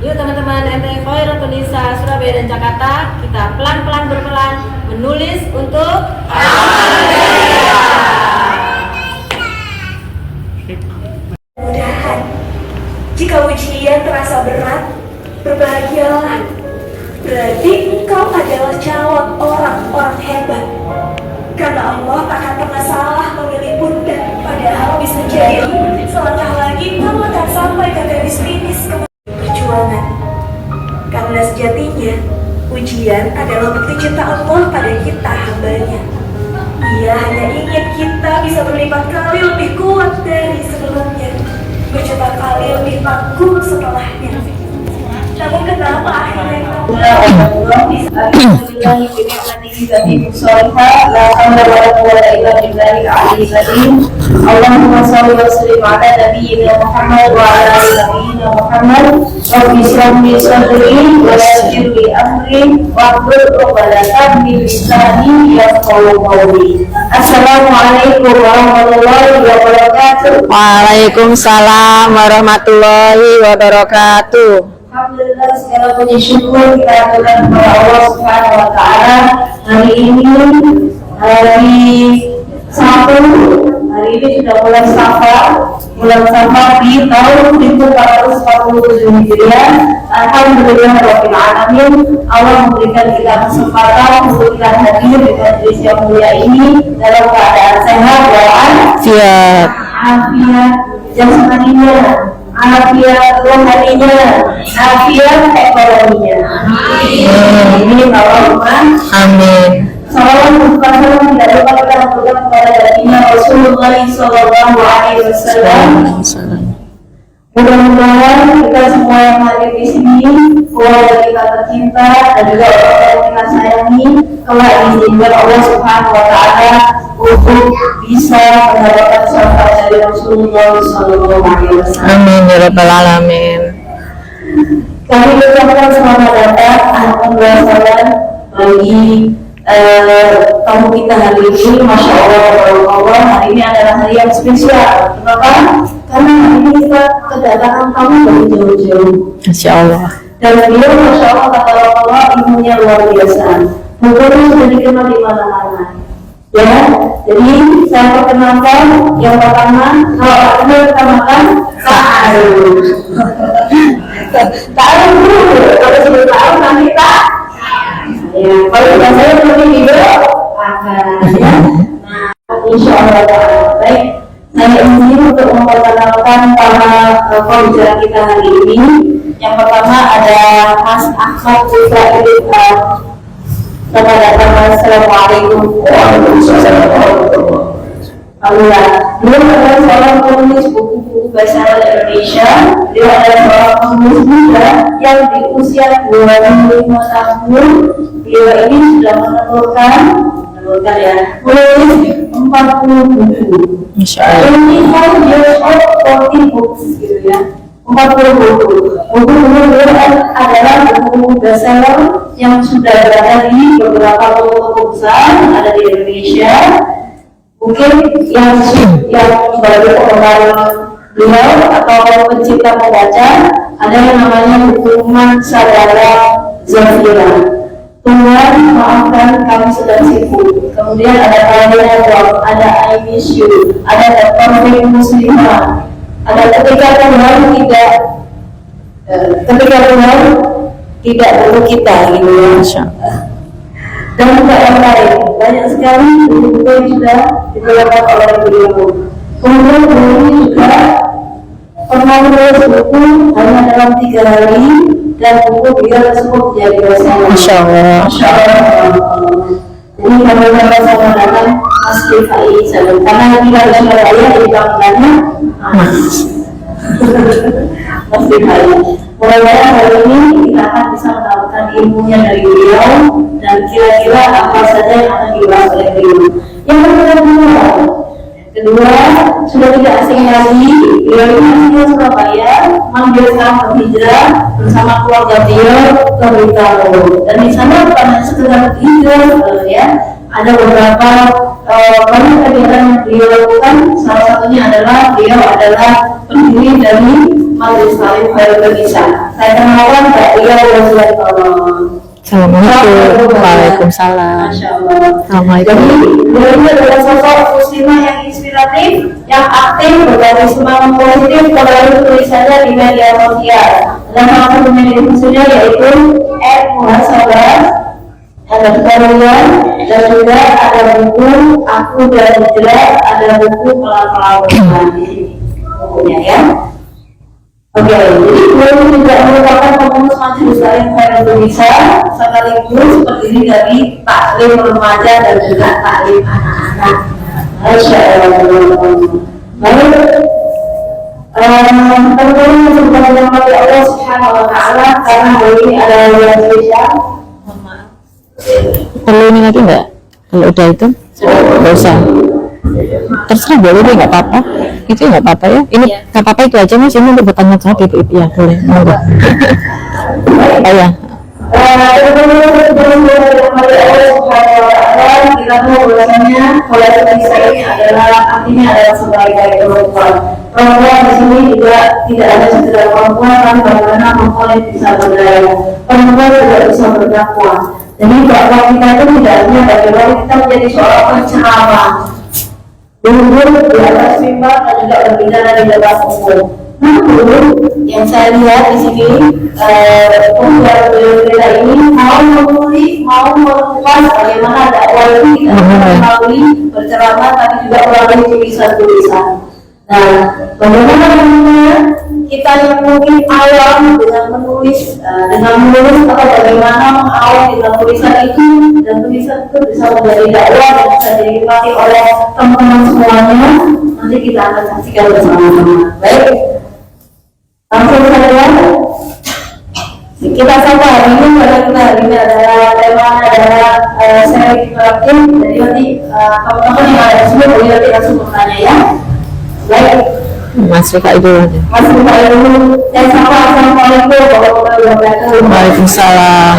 Yuk teman-teman MT Khairatul Nisa Surabaya dan Jakarta, kita pelan-pelan berpelan menulis untuk mudahan. Jika ujian terasa berat, berbahagialah. Berarti engkau adalah calon orang-orang hebat. Karena Allah takkan pernah salah memilih bunda. Padahal bisa jadi selangkah lagi kamu akan sampai ke garis finish perjuangan. Karena sejatinya ujian adalah bukti cinta Allah pada kita hambanya. Ia hanya ingin kita bisa berlipat kali lebih kuat dari sebelumnya, berjuta kali lebih tangguh setelahnya. Namun kenapa akhirnya Allahumma shalli wa sallim ala nabiyyina Muhammad wa ala ali nabiyyina Muhammad. Rabbi shrah li sadri wa yassir li amri wahlul 'uqdatam min lisani yafqahu qawli. Assalamualaikum warahmatullahi wabarakatuh. Waalaikumsalam warahmatullahi wabarakatuh. Alhamdulillah, segala puji syukur kita aturkan kepada Allah Subhanahu wa Ta'ala. Hari ini hari Sabtu, hari ini sudah bulan Safar di tahun 1447 Hijriah. Alhamdulillah Rabbil Alamin, Allah memberikan kita kesempatan untuk kita hadir di majelis yang mulia ini dalam keadaan sehat walafiat, afiat jasmaninya, afiat rohaninya, afiat ekonominya. Amin. Allahumma amin. Salawat dan salam tidak lupa kita haturkan kepada baginda Rasulullah Sallallahu Alaihi Wasallam. Mudah-mudahan kita semua yang hadir di sini, keluarga kita tercinta dan juga orang yang kita sayangi, kelak diizinkan Allah Subhanahu Wa Taala untuk bisa mendapatkan syafaat dari Rasulullah Sallallahu Alaihi Wasallam. Amin ya rabbal alamin. Kami ucapkan selamat datang alhamdulillah bagi tamu kita hari ini. Masya Allah, hari ini adalah hari yang spesial. Kenapa? Karena hari ini kita kedatangan tamu dari jauh-jauh. Masya Allah. Dan beliau, Masya Allah, kata Allah, ilmunya luar biasa. Mungkin sudah dikenal di mana-mana. Ya, jadi saya perkenalkan yang pertama, kalau Anda perkenalkan Ta'aruf. Ta'aruf dulu, kalau sudah tahu nanti tak. Ya, kalau sudah saya lebih video akan ya. Nah, insya Allah baik. Saya ingin untuk memperkenalkan para pembicara kita hari ini. Yang pertama ada Mas Ahmad Putra Idrika. Selamat datang. Assalamualaikum warahmatullahi wabarakatuh. Beliau adalah seorang penulis buku-buku bahasa Indonesia. Dia adalah seorang penulis muda yang di usia 25 tahun. Beliau ini sudah menulis 40 buku. Masya Allah. Ini kan years of 40 books gitu ya. 40 buku. Buku-buku beliau adalah buku bestseller yang sudah berada di beberapa toko besar ada di Indonesia. Mungkin yang sebagai penggemar beliau atau pencipta pembaca ada yang namanya Hukuman Saudara Zafira. Tuhan maafkan kami sedang sibuk. Kemudian ada Kalian Doa, ada I Miss You, ada The Perfect Muslimah, ada ketika Tuhan tidak perlu kita gitu ya. Dan juga yang lain, banyak sekali buku-buku yang sudah dikeluarkan oleh beliau. Kemudian beliau ini juga pernah menulis buku hanya dalam 3 hari dan buku beliau tersebut menjadi bestseller. Masya Allah. Masya Allah. Ini kami sama datang Mas Kifai Salam. Karena tinggal di Surabaya jadi panggilannya Mas Kifai. Mudah-mudahan hari ini kita akan bisa mendapatkan ilmunya dari beliau dan kira-kira apa saja yang akan dibahas oleh beliau. Yang kedua, sudah tidak asing lagi, beliau ini aslinya Surabaya, dia sekarang berhijrah bersama keluarga beliau ke Bintaro. Dan di sana bukan hanya sekedar hijrah, ya, ada beberapa banyak kegiatan yang beliau lakukan. Salah satunya adalah beliau adalah pendiri dari Majelis Taklim Khairul Nisa. Saya kenalkan Mbak Ria Roziantono. Assalamualaikum. Waalaikumsalam. Masya Allah. Assalamualaikum. Jadi beliau ini adalah sosok muslimah yang inspiratif, yang aktif, berbagi semangat positif melalui tulisannya di media sosial. Dan salah satu media sosialnya yaitu @muhasabah, ada tutorial, dan juga ada buku Aku dan Jelas, ada buku Pelan-Pelan di sini bukunya ya. Oke, jadi beliau juga merupakan pengurus Majelis Taklim Khairul Nisa, sekaligus pendiri dari taklim remaja dan juga taklim anak-anak. Masya Allah. Lalu tentunya sebuah menghormati Allah Subhanahu Wa Taala karena hari ini adalah bulan spesial. Perlu ini lagi nggak? Kalau udah itu, nggak usah. Terserah boleh deh, nggak apa-apa. Itu nggak apa-apa ya. Ini nggak apa-apa itu aja mas. Ini untuk bertanya jawab ibu ya boleh. Monggo. Oh ya. Kita tahu bahwasanya kualitas bisa ini adalah artinya adalah sebaik-baik perempuan. Perempuan di sini juga tidak ada sekedar perempuan, tapi bagaimana perempuan bisa berdaya. Perempuan juga bisa berdakwah. Jadi dakwah kita itu tidak hanya bagaimana kita menjadi seorang penceramah, duduk di atas mimbar dan juga berbicara di depan umum. Namun yang saya lihat di sini pembicara kita ini mau mengupas bagaimana dakwah ini tidak melalui berceramah tapi juga melalui tulisan-tulisan. Nah, bagaimana kita yang mungkin awam dengan menulis atau bagaimana mengawal dengan tulisan itu, dan tulisan itu bisa menjadi dakwah dan bisa dinikmati oleh teman-teman semuanya. Nanti kita akan saksikan bersama-sama. Baik, langsung saja kita sapa hari ini. Pada kita hari ini adalah temanya adalah seri interaktif. Jadi nanti teman-teman yang ada di sini boleh nanti langsung bertanya ya. Baik, Mas Rika itu aja. Mas Rika dulu. Saya sapa, assalamualaikum warahmatullahi wabarakatuh. Waalaikumsalam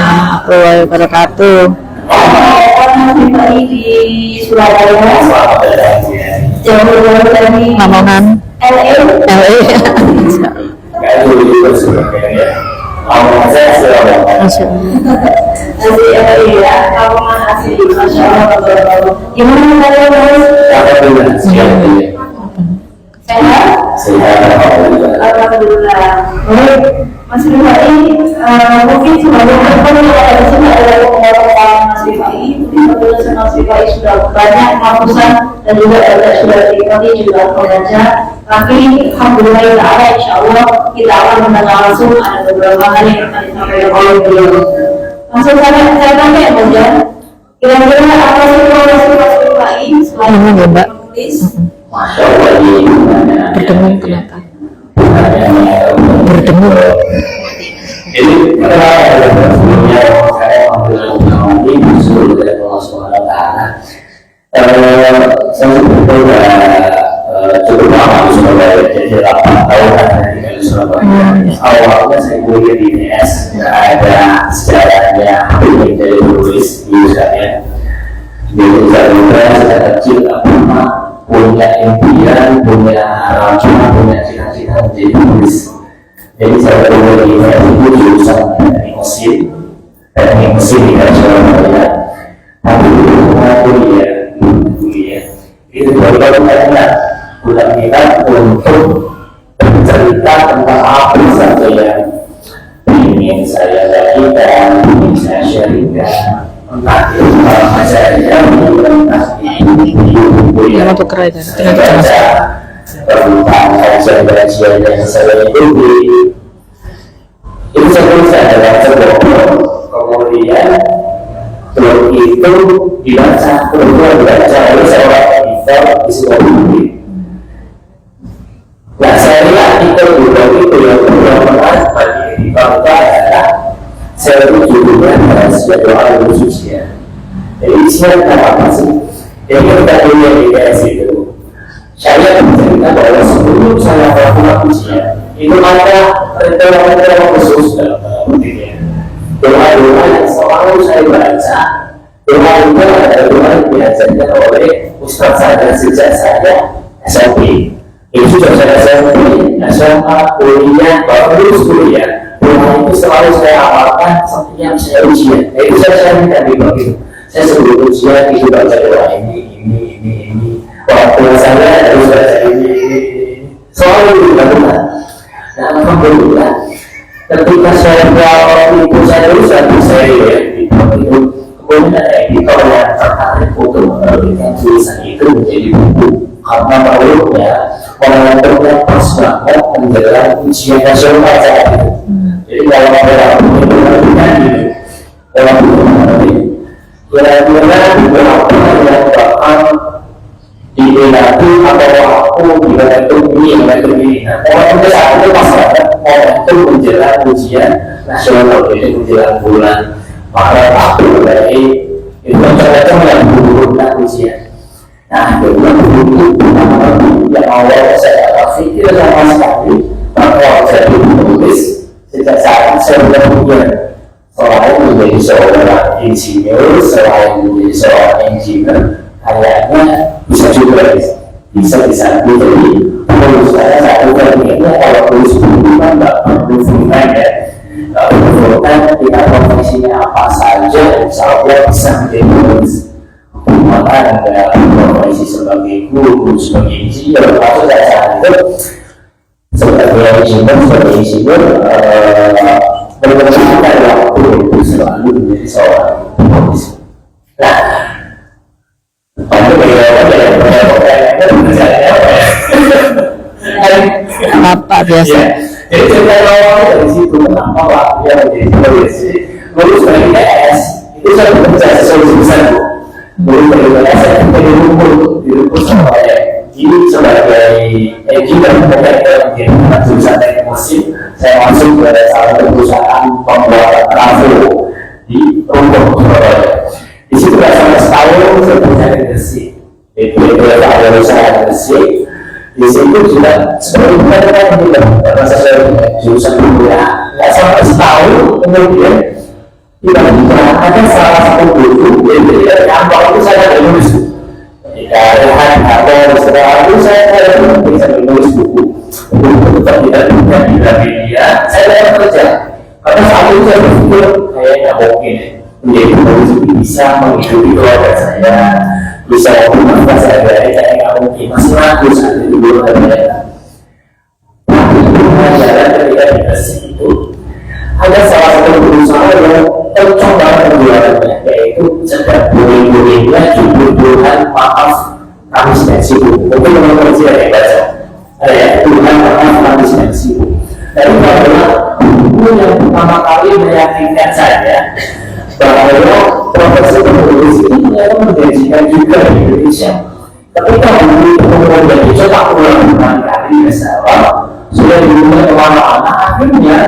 warahmatullahi wabarakatuh. Orang Mas Rika di Surabaya. Jauh dari Lamongan. LA. LA. Masya Allah. Asli LA ya, Lamongan asli. Masya Allah. Gimana kalian Mas? Sehat? Alhamdulillah. Baik, Mas Rifai, mungkin sebagai teman yang ada di sini adalah pengorban Mas Rifai. Tulisan Mas Rifai sudah banyak ratusan dan juga sudah dinikmati juga membaca. Tapi alhamdulillah ta'ala insya Allah kita akan mendengar langsung ada beberapa hal yang akan disampaikan oleh beliau. Langsung saya tanya ya Mas Jan, kira-kira apa sih Mas Rifai selain menulis? Masya Allah, Berdengung kenapa? Berdengung. Jadi sebelumnya saya mengalami usul dari Allah Subhanahu Wa Taala. Saya sebetulnya cukup lama di Surabaya, jadi 8 tahun ada di Surabaya. Awalnya saya kuliah di INS, nggak ada sejarahnya, ini dari tulis di saya. Jadi saya sejak kecil nggak pernah punya impian, punya harapan, punya cita-cita menjadi penulis. Jadi saya kuliah di INS itu jurusan teknik mesin di Surabaya. Tapi kuliah itu baru banyak bulan minat untuk bercerita tentang apa saja yang ingin saya bagikan, ingin saya sharingkan. Entah itu masalah entah Yang untuk kerja. saya baca tentang kajian-kajian yang saya ikuti. Itu sebetulnya adalah sebuah blog, kemudian blog itu dibaca oleh seorang editor di sebuah buku. Nah, saya lihat itu blog itu yang menarik bagi editor itu adalah saya judulnya rahasia doa khususnya. Jadi isinya apa sih? Jadi kita punya IDS itu. Saya bercerita bahwa sebelum saya melakukan ujian itu ada ritual khusus dalam bukunya. Doa-doa yang selalu saya baca. Doa itu adalah doa yang diajarkan oleh Ustaz saya sejak saya SMP. Itu sudah saya SMP SMA, kuliah, baru lulus kuliah, rumah itu selalu saya awalkan setiap saya ujian. Itu saya minta di bawah itu. Saya sebelum ujian itu baca doa ini. Waktu saya harus baca ini. Selalu dilakukan. Nah, alhamdulillah, ketika saya waktu itu saya lulus saya ya di bawah itu. Kemudian ada editor yang tertarik untuk menerbitkan tulisan itu menjadi buku karena menurutnya momentumnya pas banget menjelang ujian nasional saat itu. Jadi kalau orang menerbitkan ini, orang menerbitkan kira-kira beberapa yang bakal diminati atau aku di momentum ini. Nah, momentum saat itu pas banget momentum menjelang ujian nasional, jadi menjelang bulan Maret April dari itu macam-macam yang menurunkan ujian. Nah, kedua buku yang awal saya pikir sama sekali bahwa saya menulis sejak saat saya ujian. Selain menjadi seorang insinyur, selain menjadi seorang engineer, kayaknya bisa juga bisa jadi menurut saya saat itu kalau tulis buku kan nggak perlu full time ya. Kan kita profesinya apa saja, insya Allah bisa menjadi penulis. Maka ada profesi sebagai guru, sebagai insinyur, maksud saya saat itu sebagai insinyur berkecuali waktu itu selalu menjadi seorang penulis. Nah, Bapak biasa. Jadi cerita awalnya dari situ, kenapa waktu yang menjadi penulis. Lulus dari ITS itu saya bekerja sesuai jurusan. Lulus dari ITS saya menjadi rumput sama saya. Jadi sebagai engineer mekanikal yang jurusan teknik mesin, saya masuk ke salah satu perusahaan pembuatan trafo di rumput Surabaya. Di situ selama setahun saya bekerja di Gresik. Itu ada usaha di Gresik. Di situ juga sebenarnya kita bilang karena sesuai jurusan kuliah nggak sampai setahun kemudian tiba-tiba ada salah satu buku yang dari kantor itu saya ada menulis ketika ada setelah itu saya bisa menulis buku tetap tidak di media saya dapat kerja karena saat itu saya berpikir kayaknya mungkin menjadi penulis bisa menghidupi keluarga saya bisa membuat saya kayak nggak mungkin masih ragu saat itu belum ada. Tapi pengajaran ketika di Gresik itu ada salah satu perusahaan yang cocok banget penjualannya, yaitu sedang bullying-bullyingnya judul-judulhan maaf kami sedang sibuk. Mungkin teman-teman tidak yang baca. Ada ya, Tuhan maaf kami sedang sibuk. Dan itu adalah buku yang pertama kali meyakinkan saya bahwa profesi penulis ini ternyata menjanjikan juga di Indonesia. Ketika buku itu kemudian dicetak ulang kali misalnya sudah dibuat kemana-mana, akhirnya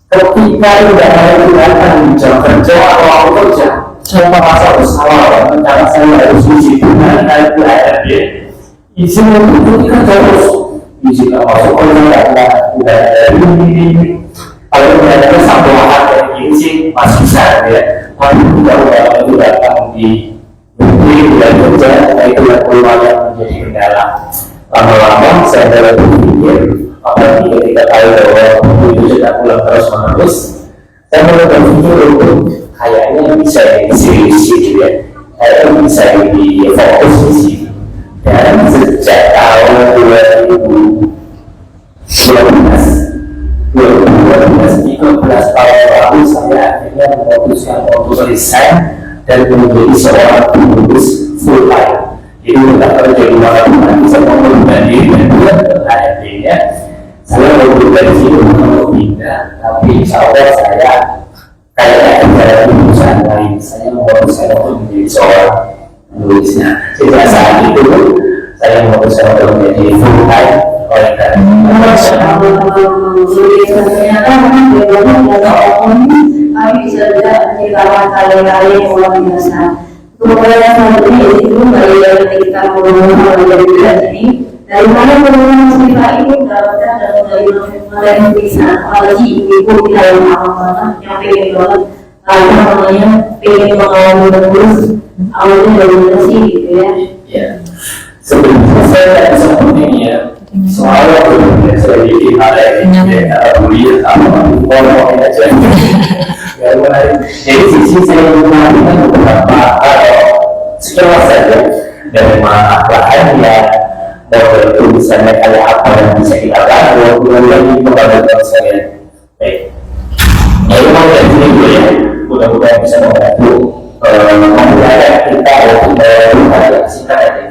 ketika sudah ada datang di jam kerja atau aku kerja, saya merasa bersalah karena saya harus isi dengan kali izin untuk kita terus izin masuk kerja udah dari ini. Kalau ada kesambungan dari izin masih bisa ya, tapi kalau itu datang di bulan kerja, itu yang lumayan menjadi kendala. Lama-lama saya dapat berpikir, apalagi ketika tahu bahwa buku itu sudah pulang terus menerus, saya mulai berpikir untuk kayaknya bisa di sini ya, kayaknya bisa di fokus di sini. Dan sejak tahun 2012 13 tahun lalu saya akhirnya memutuskan untuk resign dan menjadi seorang penulis full time. Jadi tidak kerja di mana-mana, bisa mengundurkan diri dan juga HRD-nya. Saya mengundurkan diri untuk pindah, tapi insya Allah saya kayaknya ada perusahaan lain. Saya memutuskan untuk menjadi seorang penulisnya. Sejak saat itu saya memutuskan untuk menjadi full time. Ternyata memang kami bisa menceritakan kali-kali yang luar biasa. Kemudian selanjutnya itu dari kita ngomong dari ini dari mana penurunan cerita ini dalam dari bisa apalagi ibu kita yang awal yang pengen banget namanya pengen mengalami terus awalnya dari mana sih gitu ya. Sebenarnya saya tidak bisa seperti ini ya. Soalnya ngomongin aja. Ya, jadi sisi saya menawarkan beberapa sekilas saja dari mana bahannya, dari tulisannya kayak apa yang bisa kita lakukan, kemudian kepada saya. Baik. Ya, memang dari sini dulu ya, mudah-mudahan bisa membantu memudahkan kita untuk mengadaptasikan ini.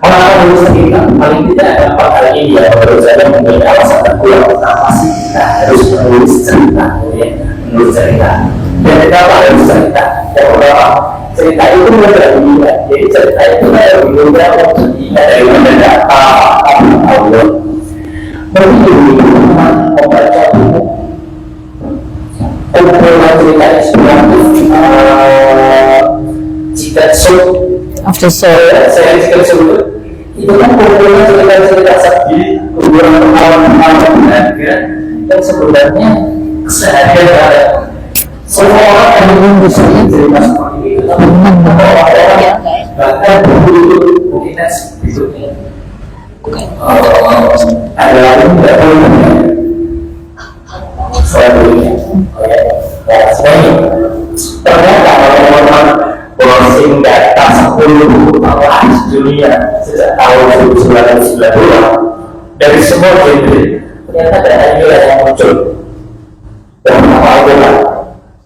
Mengapa menulis cerita? Paling tidak ada 4 hal ini yang menurut saya menjadi alasan terkuat kenapa sih kita harus menulis cerita, ya? Menulis cerita. Dan kenapa harus cerita? Yang pertama, cerita itu berbeda. Jadi cerita itu lebih mudah untuk kita daripada data Allah. Begitu teman membaca buku. Kumpulan cerita inspiratif jika Of the soul. saya sekali sebut itu kan kumpulan cerita-cerita sedih, kumpulan pengalaman dan sebenarnya keseharian ada. Semua orang yang menunggu saya cerita seperti itu, tapi bahkan buku mungkin berikutnya ada lagi tidak boleh selanjutnya. Semuanya ternyata teman-teman closing data 10 tahun dunia sejak tahun 1992 dari semua genre ternyata data inilah yang muncul. Dan apa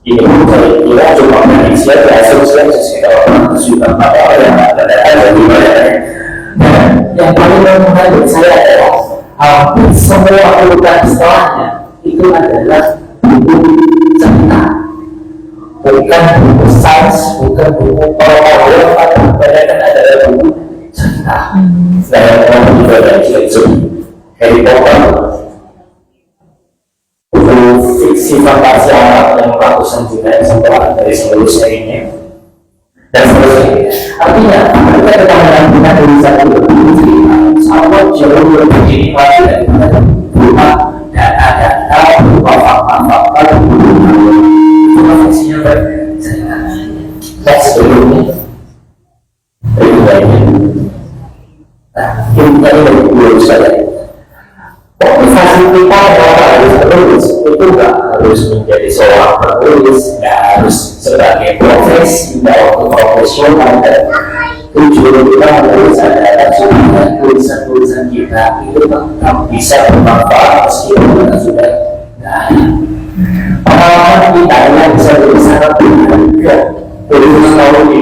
ini saya kira cuma Indonesia berasumsi sekitar 100 juta orang yang ada data dari mana. Nah, yang paling menarik saya adalah hampir semua urutan setelahnya itu adalah buku cerita, bukan buku sains, bukan buku pengetahuan, tapi kebanyakan adalah buku cerita. Saya mau juga yang film Harry Potter, buku fiksi fantasi Arab yang ratusan juta eksemplar dari seluruh serinya dan seterusnya. Artinya, ketika kita menantikan tulisan itu sama jauh lebih dinikmati daripada berupa data-data, berupa fakta-fakta, berupa fungsinya bercerita. Dan sebelumnya, lebih baiknya. Nah, ini belum saja. Motivasi kita bahwa harus menulis itu nggak harus menjadi seorang penulis, nggak harus sebagai profesi, nggak untuk profesional. Tujuan kita menulis adalah supaya tulisan-tulisan kita itu tetap bisa bermanfaat meskipun kita sudah nggak ada. Pengalaman kita yang bisa sangat berharga. Tulis tahun ini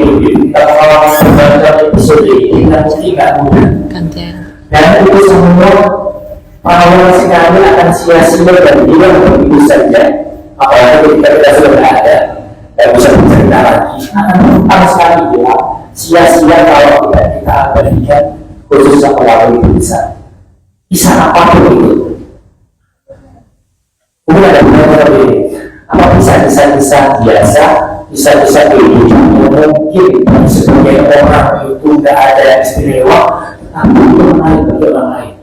kita pengalaman membaca episode ini kan mungkin nggak mudah. Dan itu semua pengalaman sekali akan sia-sia dan hilang begitu saja. Apalagi ketika kita sudah tidak ada dan bisa bercerita lagi, akan utang sekali ya. Sia-sia kalau tidak kita abadikan khususnya melalui tulisan. Kisah apapun itu. Mungkin ada beberapa ini. Apa kisah-kisah biasa, kisah-kisah kehidupan yang mungkin sebagai orang itu tidak ada yang istimewa, tetapi itu menarik bagi orang lain.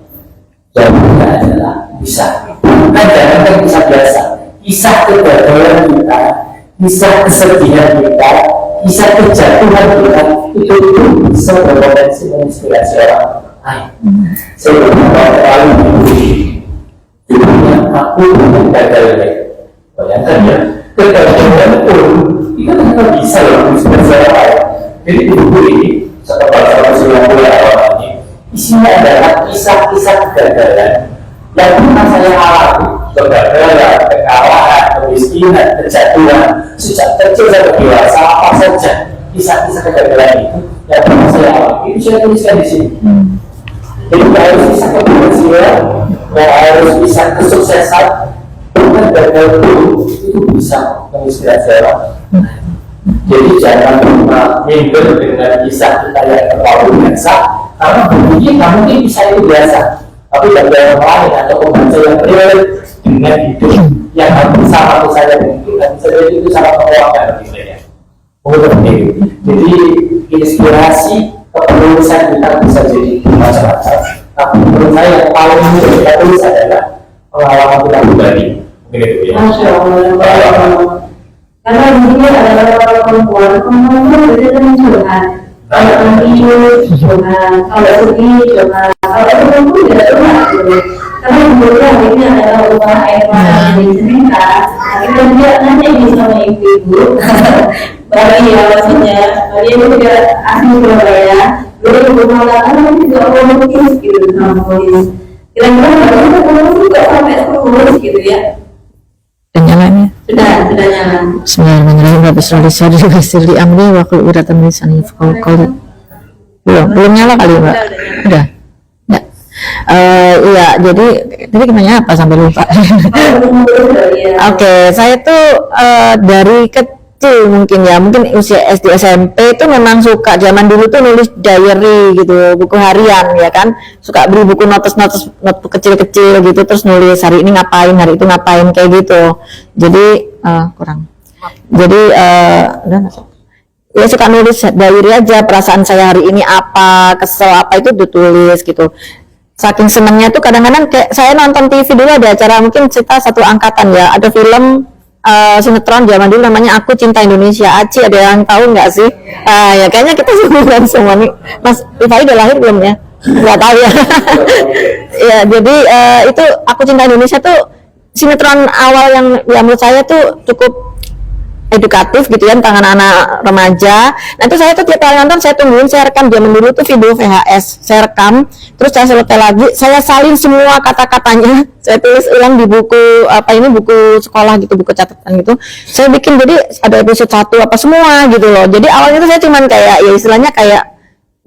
Jawabannya adalah bisa. Bukan jangan kisah biasa, kisah kegagalan kita, kisah kesedihan kita, kisah kejatuhan kita, itu bisa berpotensi menginspirasi orang lain. Saya beberapa kali judulnya aku dengan gagalnya. Bayangkan ya, kegagalan pun itu ternyata bisa menginspirasi orang lain. Jadi buku ini setelah 190 orang ini isinya adalah kisah-kisah kegagalan yang pernah saya alami, kegagalan, kekalahan, kemiskinan, kejatuhan sejak kecil sampai dewasa, apa saja kisah-kisah kegagalan itu yang pernah saya alami itu saya tuliskan di sini. Jadi harus kisah keberhasilan, harus kisah kesuksesan, bukan gagal dulu itu bisa menginspirasi orang. Jadi jangan pernah minder dengan kisah kita yang terlalu biasa, karena mungkin kisah itu biasa, tapi bagi orang lain atau pembaca yang real dengan hidup yang hampir sama saja dengan itu, dan bisa jadi itu sangat memuaskan bagi mereka. Jadi inspirasi kepenulisan kita bisa jadi macam-macam. Tapi menurut saya yang paling mudah kita tulis adalah pengalaman kita pribadi. Masya Allah. Karena dia adalah perempuan berbeda curhat. Kalau nanti curhat, kalau sedih curhat, kalau itu pun tidak curhat. Karena kemudian ini adalah ubah air mata dari cerita. ini sama ibu-ibu. Bagi ya maksudnya, bagi ini juga asli Surabaya. Jadi ibu mengatakan nanti juga mau menulis gitu sama menulis. Kira-kira bagaimana menulis juga sampai menulis gitu ya? Dan nyalanya. Sudah nyala. Bismillahirrahmanirrahim. Rabbi shrah li sadri wa yassir li amri wa hlul 'uqdatam min lisani yafqahu qawli. Belum nyala kali, Mbak. Udah. Ya. Iya, jadi tadi nanya apa sampai lupa. Oke, saya tuh dari kecil mungkin usia SD SMP itu memang suka, zaman dulu tuh nulis diary gitu, buku harian ya kan, suka beli buku notes kecil-kecil gitu, terus nulis hari ini ngapain, hari itu ngapain kayak gitu. Jadi kurang. Jadi udah masuk. Ya suka nulis diary aja, perasaan saya hari ini apa, kesel apa itu ditulis gitu. Saking senengnya tuh kadang-kadang kayak saya nonton TV dulu, ada acara mungkin cerita satu angkatan ya, ada film sinetron zaman dulu namanya Aku Cinta Indonesia. Aci, ada yang tahu nggak sih? Ya kayaknya kita semua nih. Mas Rifai udah lahir belum ya? Nggak tahu ya. Ya jadi itu Aku Cinta Indonesia tuh sinetron awal yang menurut saya tuh cukup edukatif gitu ya tentang anak-anak remaja. Nah itu saya tuh tiap kali nonton saya tungguin, saya rekam zaman dulu tuh video VHS, saya rekam, terus saya selesai lagi, saya salin semua kata-katanya, saya tulis ulang di buku buku sekolah gitu, buku catatan gitu. Saya bikin jadi ada episode 1 apa semua gitu loh. Jadi awalnya tuh saya cuman kayak ya istilahnya kayak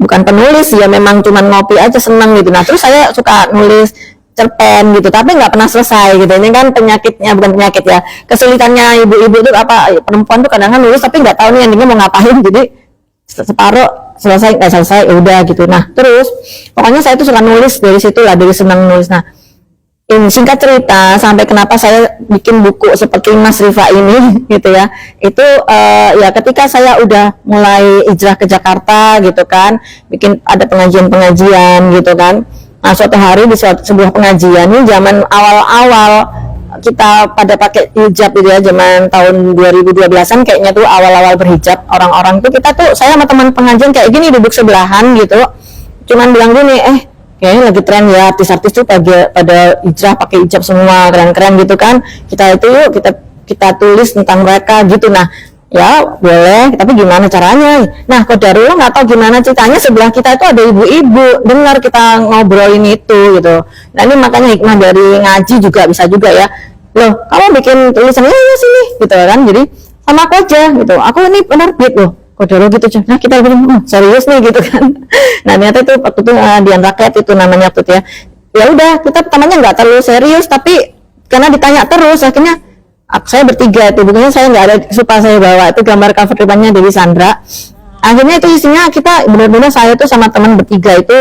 bukan penulis ya, memang cuman ngopi aja seneng gitu. Nah terus saya suka nulis cerpen gitu, tapi nggak pernah selesai gitu. Ini kan penyakitnya, bukan penyakit ya, kesulitannya ibu-ibu itu apa, perempuan tuh kadang-kadang nulis tapi nggak tahu nih endingnya mau ngapain, jadi separuh selesai nggak selesai ya udah gitu. Nah terus pokoknya saya tuh suka nulis dari situ lah, dari senang nulis. Nah ini singkat cerita sampai kenapa saya bikin buku seperti Mas Rifa ini gitu ya, itu ya ketika saya udah mulai hijrah ke Jakarta gitu kan, bikin ada pengajian gitu kan. Nah suatu hari di sebuah pengajian ini zaman awal-awal kita pada pakai hijab gitu ya, zaman tahun 2012an kayaknya tuh awal-awal berhijab orang-orang tuh, kita tuh saya sama teman pengajian kayak gini duduk sebelahan gitu, cuman bilang gini, kayaknya lagi tren ya artis-artis tuh pada hijrah pakai hijab semua keren-keren gitu kan, kita itu yuk kita tulis tentang mereka gitu. Nah ya boleh, tapi gimana caranya? Nah Qadarullah nggak tahu gimana ceritanya, sebelah kita itu ada ibu-ibu dengar kita ngobrolin itu gitu. Nah ini makanya hikmah dari ngaji juga bisa juga ya, loh kamu bikin tulisannya ya sini gitu kan, jadi sama aku aja gitu, aku ini penerbit loh Qadarullah gitu. Nah kita bilang serius nih gitu kan. Nah ternyata itu waktu itu Dian Rakyat itu namanya waktu itu ya udah kita pertamanya nggak terlalu serius, tapi karena ditanya terus akhirnya saya bertiga itu, bukunya saya nggak ada, suka saya bawa itu gambar cover depannya Dewi Sandra. Akhirnya itu isinya kita benar-benar saya tuh sama teman bertiga itu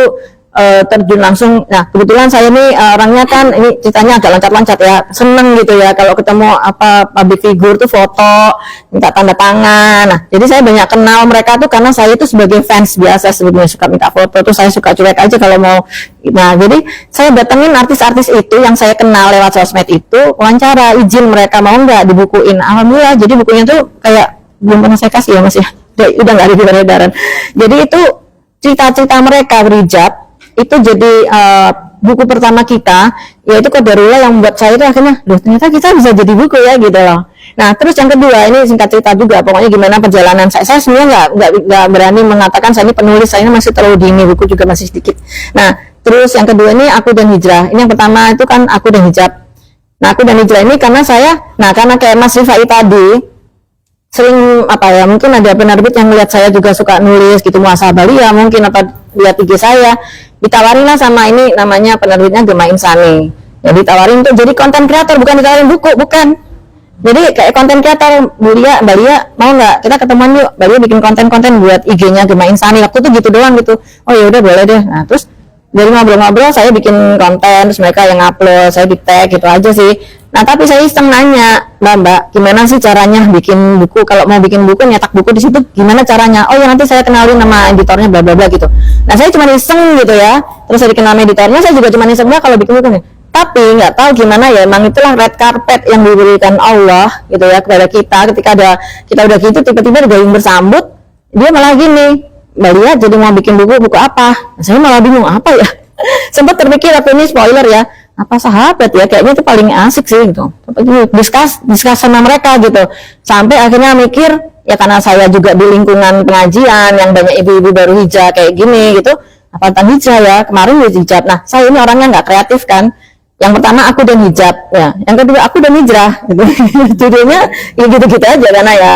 terjun langsung. Nah kebetulan saya nih orangnya kan ini ceritanya agak loncat-loncat ya, seneng gitu ya kalau ketemu public figure tuh foto, minta tanda tangan. Nah jadi saya banyak kenal mereka tuh karena saya tuh sebagai fans biasa sebelumnya suka minta foto tuh, saya suka cuek aja kalau mau. Nah jadi saya datengin artis-artis itu yang saya kenal lewat sosmed itu, wawancara, izin mereka mau nggak dibukuin. Alhamdulillah jadi bukunya tuh kayak belum pernah saya kasih ya Mas ya, udah nggak ada di peredaran. Jadi itu cerita-cerita mereka berhijab itu jadi buku pertama kita, yaitu Qadarullah yang membuat saya itu akhirnya, loh ternyata kita bisa jadi buku ya gitu loh. Nah terus yang kedua ini singkat cerita juga, pokoknya gimana perjalanan saya sebenarnya nggak berani mengatakan saya ini penulis, saya ini masih terlalu dini, buku juga masih sedikit. Nah terus yang kedua ini Aku dan Hijrah. Ini yang pertama itu kan Aku dan Hijab. Nah Aku dan Hijrah ini karena karena kayak Mas Rifai tadi sering mungkin ada penerbit yang melihat saya juga suka nulis gitu, muasabalia mungkin, atau lihat IG saya, ditawarin lah sama ini namanya penerbitnya Gema Insani. Jadi ditawarin tuh jadi konten kreator, bukan ditawarin buku, bukan. Jadi kayak konten kreator, Mbak Lia mau nggak kita ketemuan yuk, Mbak Lia bikin konten-konten buat IG-nya Gema Insani. Waktu itu gitu doang gitu. Oh ya udah boleh deh. Nah terus dari ngobrol-ngobrol saya bikin konten, terus mereka yang upload, saya di tag gitu aja sih. Nah tapi saya iseng nanya, Mbak gimana sih caranya bikin buku, kalau mau bikin buku nyetak buku di situ gimana caranya? Oh ya nanti saya kenalin nama editornya bla bla bla gitu. Nah saya cuma iseng gitu ya, terus saya dikenal editornya, saya juga cuma iseng kalau bikin buku nih. Tapi nggak tahu gimana ya, emang itulah red carpet yang diberikan Allah gitu ya kepada kita, ketika kita udah gitu tiba-tiba ada gayung bersambut, dia malah gini, Mbak Lia jadi mau bikin buku apa? Nah, saya malah bingung apa ya. Sempat terpikir, tapi ini spoiler ya, apa sahabat ya, kayaknya itu paling asik sih gitu, diskus sama mereka gitu, sampai akhirnya mikir ya karena saya juga di lingkungan pengajian yang banyak ibu-ibu baru hijrah kayak gini gitu, apa tentang hijrah ya, kemarin hijab. Nah saya ini orangnya nggak kreatif kan, yang pertama aku dan hijab ya, yang kedua aku dan hijrah gitu. Judulnya ya gitu-gitu aja karena ya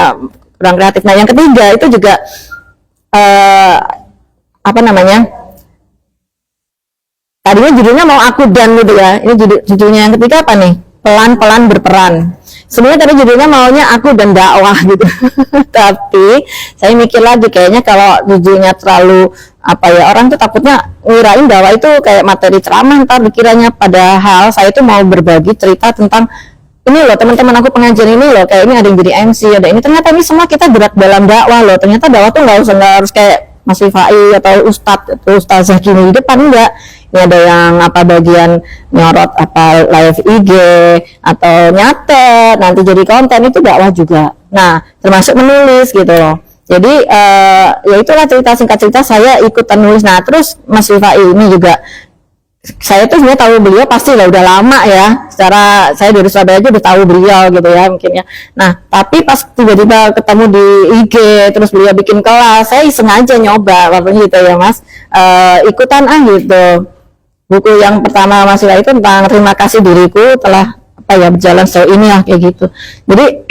kurang kreatif. Nah yang ketiga itu juga apa namanya, tadinya judulnya mau aku dan gitu ya, ini judulnya yang ketiga apa nih, pelan-pelan berperan. Sebenarnya tadi judulnya maunya aku dan dakwah gitu. Tapi saya mikir lagi kayaknya kalau judulnya terlalu apa ya, orang tuh takutnya ngirain dakwah itu kayak materi ceramah ntar dikiranya, padahal saya tuh mau berbagi cerita tentang ini loh teman-teman aku pengajian ini loh, kayak ini ada yang jadi MC, ada ini, ternyata ini semua kita gerak dalam dakwah loh. Ternyata dakwah tuh nggak harus kayak Mas Rifai atau Ustadz atau Ustazah gini di depan, enggak. Ini ada yang apa bagian nyorot apa live IG atau nyatet nanti jadi konten, itu dakwah juga. Nah termasuk menulis gitu loh. Jadi ya itulah singkat cerita saya ikutan nulis. Nah terus Mas Rifai ini juga saya tuh sebenarnya tahu beliau pasti lah udah lama ya, secara saya dari Surabaya aja udah tahu beliau gitu ya mungkin ya. Nah tapi pas tiba-tiba ketemu di IG terus beliau bikin kelas, saya sengaja nyoba waktu gitu ya Mas, ikutan gitu. Buku yang pertama Mas Ila itu tentang terima kasih diriku telah apa ya berjalan sejauh ini lah kayak gitu. Jadi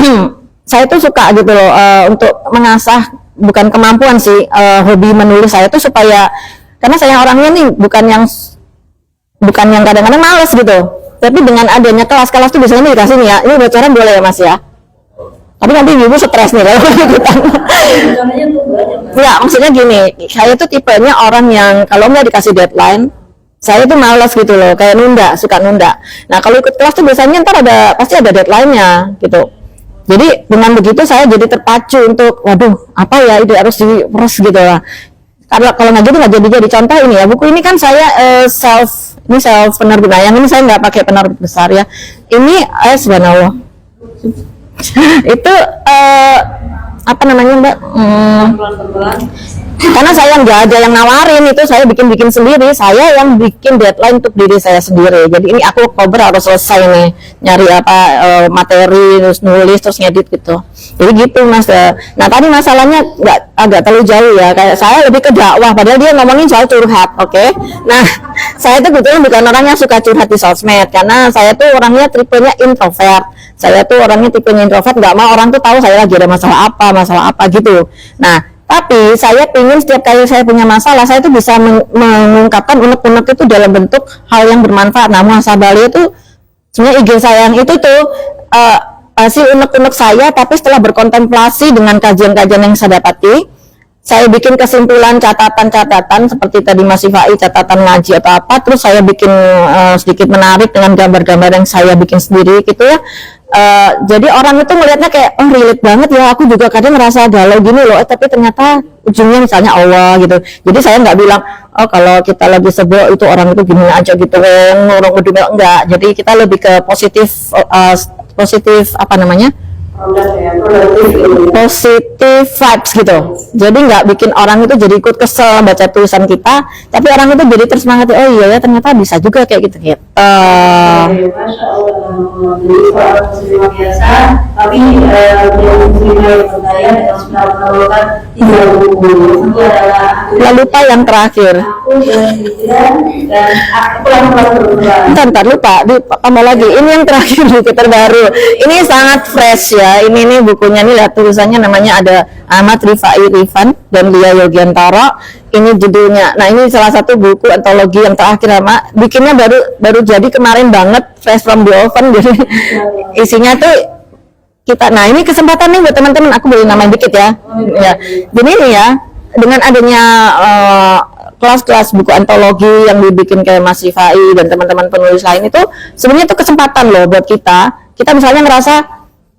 saya tuh suka gitu loh untuk mengasah, bukan kemampuan sih, hobi menulis saya tuh supaya, karena saya orangnya nih bukan yang kadang-kadang males gitu, tapi dengan adanya kelas-kelas tuh biasanya dikasih nih ya, ini bocoran boleh ya Mas ya, tapi nanti ibu stres nih kalau ikutan. Enggak, maksudnya gini, saya tuh tipenya orang yang kalau nggak dikasih deadline saya tuh malas gitu loh, kayak suka nunda. Nah kalau ikut kelas tuh biasanya ntar pasti ada deadline-nya gitu. Jadi dengan begitu saya jadi terpacu untuk waduh apa ya itu harus diperes gitu lah. Kalau nggak gitu nggak jadi. Contoh ini ya, buku ini kan saya self penerbit. Nah yang ini saya nggak pakai penerbit besar ya. Ini subhanallah. Itu apa namanya Mbak? Karena saya nggak ada yang nawarin, itu saya bikin sendiri. Saya yang bikin deadline untuk diri saya sendiri. Jadi ini aku Oktober harus selesai nih nyari apa materi, terus nulis, terus ngedit gitu. Jadi gitu Mas. Nah tadi masalahnya agak terlalu jauh ya, kayak saya lebih ke dakwah, padahal dia ngomongin soal curhat, oke? Nah saya tuh kebetulan bukan orang yang suka curhat di sosmed, karena saya tuh orangnya tipenya introvert. Saya tuh orangnya tipenya introvert, nggak mau orang tuh tahu saya lagi ada masalah apa gitu. Nah tapi saya ingin setiap kali saya punya masalah, saya tuh bisa mengungkapkan unek-unek itu dalam bentuk hal yang bermanfaat. Nah muhasabah itu sebenarnya IG saya yang itu tuh hasil unek-unek saya, tapi setelah berkontemplasi dengan kajian-kajian yang saya dapati, saya bikin kesimpulan catatan-catatan seperti tadi Mas Ifai catatan ngaji atau apa, terus saya bikin sedikit menarik dengan gambar-gambar yang saya bikin sendiri gitu ya. Jadi orang itu melihatnya kayak oh relate banget ya, aku juga kadang ngerasa galau gini loh, tapi ternyata ujungnya misalnya Allah gitu. Jadi saya nggak bilang oh kalau kita lagi sebel itu orang itu gini aja gitu, orang udah enggak. Jadi kita lebih ke positif apa namanya, positive vibes gitu. Jadi nggak bikin orang itu jadi ikut kesel baca tulisan kita, tapi orang itu jadi tersemangat, oh iya ya ternyata bisa juga kayak gitu gitu. Masya Allah, jadi luar biasa. Tapi yang muslimah yang berdaya dengan sudah mengeluarkan 3 buku. Itu adalah lupa yang terakhir. Aku dan hijrah dan aku pelan-pelan berubah. Bentar lupa, tambah lagi. Ini yang terakhir buku terbaru. Ini sangat fresh ya. Ini bukunya nih, lihat tulisannya, namanya ada Ahmad Rifai Rifan dan Lia Yogiantara. Ini judulnya. Nah ini salah satu buku antologi yang terakhir sama. Bikinnya baru jadi kemarin banget, fresh from the oven. Jadi isinya tuh kita. Nah ini kesempatan nih buat teman-teman. Aku boleh namain dikit ya. Ya. Jadi ini ya, dengan adanya kelas-kelas buku antologi yang dibikin kayak Mas Rifai dan teman-teman penulis lain itu, sebenarnya itu kesempatan loh buat kita. Kita misalnya ngerasa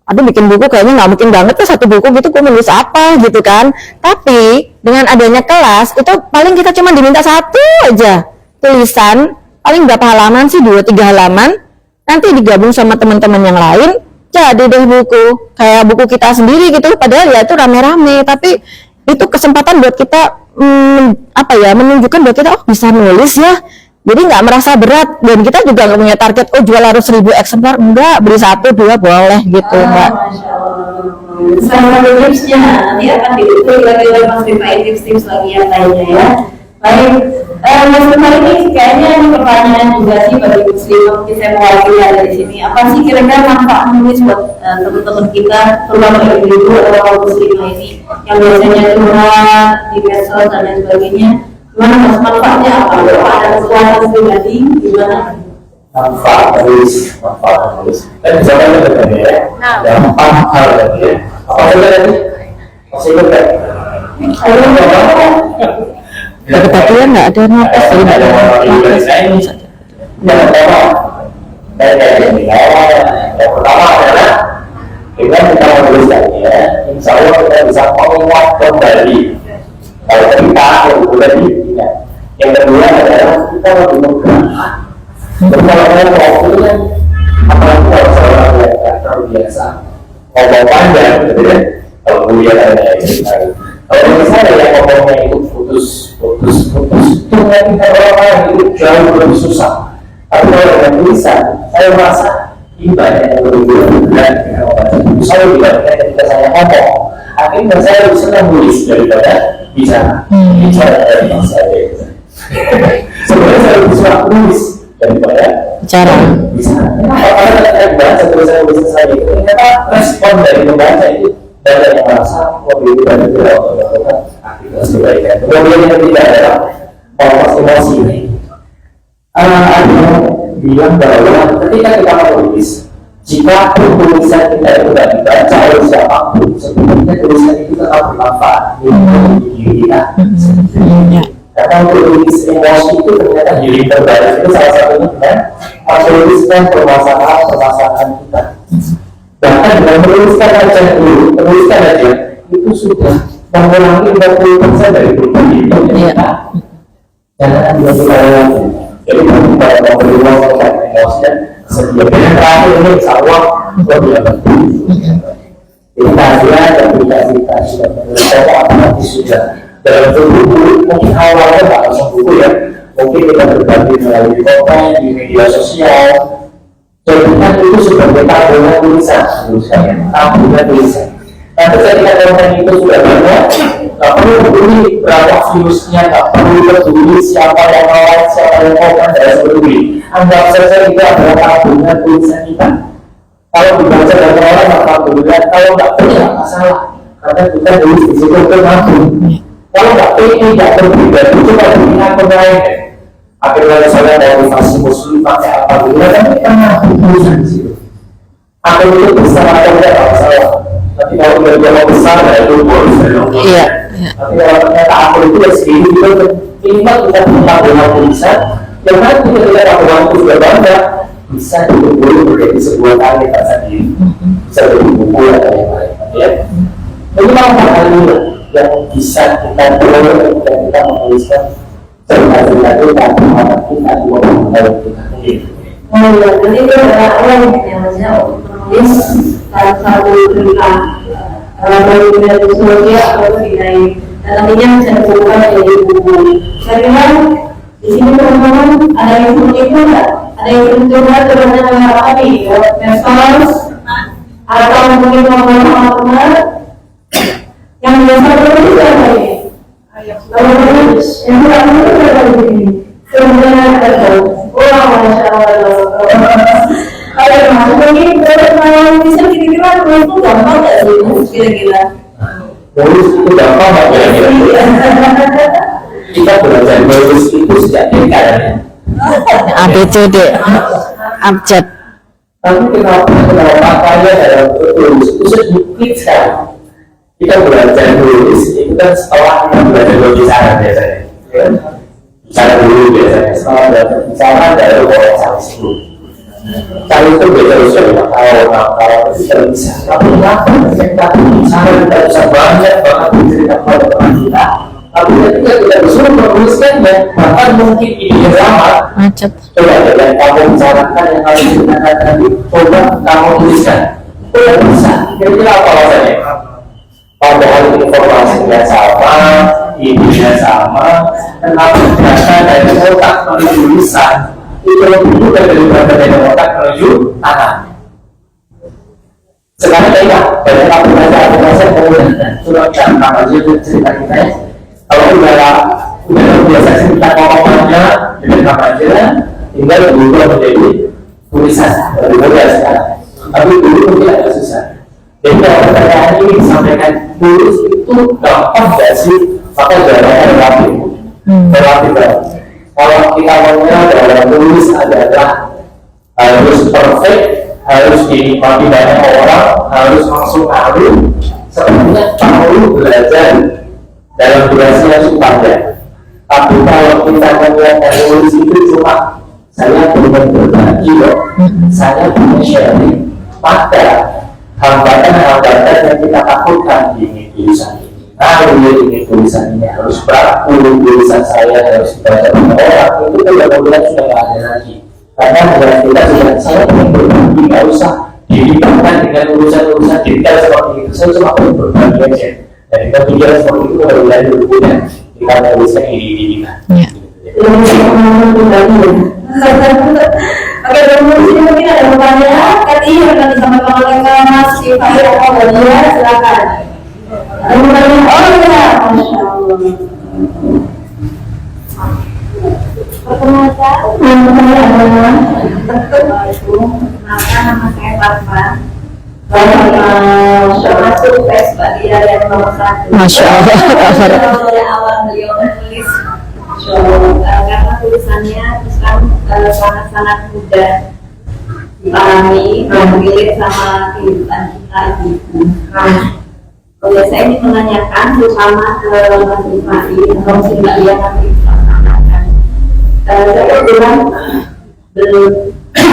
aduh bikin buku kayaknya nggak mungkin banget tuh, satu buku gitu gue nulis apa gitu kan. Tapi dengan adanya kelas itu paling kita cuma diminta satu aja tulisan, paling berapa halaman sih, 2-3 halaman, nanti digabung sama teman-teman yang lain jadi deh buku kayak buku kita sendiri gitu. Padahal ya itu rame-rame, tapi itu kesempatan buat kita apa ya, menunjukkan buat kita oh bisa nulis ya, Jadi nggak merasa berat, dan kita juga nggak punya target jual harus 1000 eksemplar, enggak, beli 1-2 boleh gitu Mbak. Masya Allah. Salah satu tipsnya nanti akan diukur lagi oleh Mas Rifai, tips-tips lagi yang lainnya ya. Baik, Mas Rifai, ini kayaknya ini pertanyaan juga sih bagi muslim, mungkin saya mewakili ada di sini. Apa sih kira-kira manfaat menulis buat teman-teman kita, terutama ibu-ibu atau kaum muslimah ini yang biasanya curhat di medsos dan lain sebagainya? Gimana Mas, manfaatnya apa? Ada kekuatan pribadi gimana? Manfaat menulis. Dan misalnya tadi ya, gampang hal tadi ya. Apa saja tadi? Masih ingat kan? Tapi ya nggak ada notis, jadi nggak ada notis. Yang pertama, yang pertama adalah dengan kita menuliskannya, insya Allah kita bisa menguat kembali kalau kita sudah diingat. Yang kedua adalah kita lebih menggerakkan. Berkala-kala waktu itu kan, apalagi kalau seorang yang tidak terlalu biasa ngomong panjang, gitu ya. Kalau kuliah kalau misalnya yang ngomongnya itu putus, itu nggak kita orang itu jauh lebih susah. Tapi kalau dengan tulisan, saya merasa ini banyak yang lebih berat ketika membaca buku saya dibandingkan ketika saya ngomong. Akhirnya saya lebih senang nulis daripada bicara dari saya. Sebenarnya saya lebih suka nulis daripada Bicara. Apalagi saya baca tulisan saya itu ternyata respon dari pembaca itu banyak yang merasa lebih dan tidak melakukan aktivitas kebaikan. Kemudian yang ketiga adalah proses emosi ini. Ada yang bilang bahwa ketika kita menulis, jika tulisan kita itu tidak dibaca oleh siapapun, sebenarnya tulisan itu tetap bermanfaat bagi diri kita. Karena untuk tulis emosi itu ternyata healing terbaik itu salah satunya dengan menuliskan permasalahan kita. Bahkan dengan menuliskan aja itu sudah mengurangi 50% dari beban hidup kita. Jangan dilakukan lagi. Jadi kalau kita mau berjuang dengan emosi dan kesedihan yang terakhir ini insya Allah lebih penting. Kita lihat dan kita sudah menuliskan apalagi sudah dalam buku, mungkin awalnya tak langsung buku ya, mungkin kita berbagi melalui konten di media sosial. Jadikan itu sebagai tabungan tulisan, tabungan tulisan. Nanti ketika konten itu sudah banyak, tak perlu peduli berapa viewsnya, tak perlu peduli siapa yang like, siapa yang komen, dan sebagainya. Anggap saja itu adalah tabungan tulisan kita. Kalau dibaca dan orang alhamdulillah, kalau nggak punya masalah, karena kita tulis di situ bermakna. Kalau nggak pengen, nggak berbeda, itu coba bikin akun lain. Akhirnya saya motivasi muslim pakai apa dulu, kan kita ngaku tulisan di situ. Akun itu besar atau tidak masalah. Tapi kalau udah jauh besar, ya itu bonus. Iya. Tapi kalau ternyata akun itu ya segini, itu minimal kita punya dengan tulisan. Yang nanti ketika tabungan itu sudah banyak, bisa dikumpulkan menjadi sebuah karya sendiri. Bisa jadi buku atau yang lain. Ya. Ini hal ini yang bisa kita perlu dan kita menuliskan cerita-cerita kita, pengalaman kita, dua pengalaman kita sendiri. Oh iya, jadi itu adalah orang yang maksudnya menulis satu cerita melalui media sosial atau nilai dan nantinya bisa dikumpulkan menjadi buku. Karena di sini teman-teman ada yang seperti itu nggak? Ada yang mencoba terhadap apa nih? Medsos atau mungkin teman-teman yang biasa menulis apa nih? Kalau menulis yang tidak menulis apa begini? Kemudian ada Masya Allah. Ada masuk lagi kalau bisa kira-kira menulis itu gampang nggak sih? Kira-kira Nulis itu gampang nggak kira-kira? Kita belajar nulis itu sejak TK ya. ABCD, abjad. Tapi kenapa makanya dalam tulis itu sedikit sekali. Kita belajar nulis itu kan setelah kita belajar berbicara biasanya. Bicara dulu biasanya. Setelah belajar bicara dari orang sampai 10. Kalau itu beda usia 5 tahun, 6 tahun itu tidak bisa. Tapi kenapa ketika bicara kita bisa banyak banget bercerita kepada teman kita. Tapi ketika kita disuruh menuliskannya, bahkan mungkin ini sama. Macet. Coba yang kamu bicarakan, yang kamu ceritakan tadi, coba kamu tuliskan. Tidak bisa. Kira-kira apa alasannya? Padahal informasi yang sama, idenya sama, kenapa data dari otak menuju lisan itu lebih mudah daripada dari otak menuju tangan. Sekarang kita banyak aplikasi kemudian sudah gampang aja cerita kita ya. Kalau udah biasa kita ngomongnya dengan apa aja, tinggal berubah menjadi tulisan, lebih mudah sekarang. Tapi dulu mungkin agak susah. Jadi kalau pertanyaan ini disampaikan tulis itu gampang gak sih? Maka jawabannya relatif. Relatif. Kalau kita ngomongnya dalam tulis adalah harus perfect, harus dinikmati banyak orang, harus langsung ngaruh. Sebenarnya perlu belajar dalam durasi yang cukup panjang. Tapi kalau kita melihat tulis itu cuma saya belum berbagi loh, saya punya sharing pada hambatan-hambatan yang kita takutkan di tulisan ini. Nah, ini tulisan ini harus baku, tulisan saya harus dibaca oleh orang, itu kan kemudian sudah tidak ada lagi. Karena dengan kita sudah saya ingin berbagi, nggak usah dilibatkan dengan urusan-urusan detail seperti itu. Saya cuma ingin berbagi aja. Dan kita pikir seperti itu baru dari berikutnya kita menuliskan ini kita. Oke, mungkin ada pertanyaan. Tadi yang tadi disampaikan oleh Mas Ifai atau Badia, silakan. Ada pertanyaan? Oh iya, masya Allah. Perkenalkan, nama saya Fatma. Masuk tes Badia yang nomor 1. Masya Allah. Dari awal beliau menulis. Karena tulisannya sangat mudah dipahami dan relate sama kehidupan kita itu. Kalau saya ingin menanyakan terutama ke Mas Ifai, atau mungkin Mbak Lia nanti bisa menanyakan. Saya bilang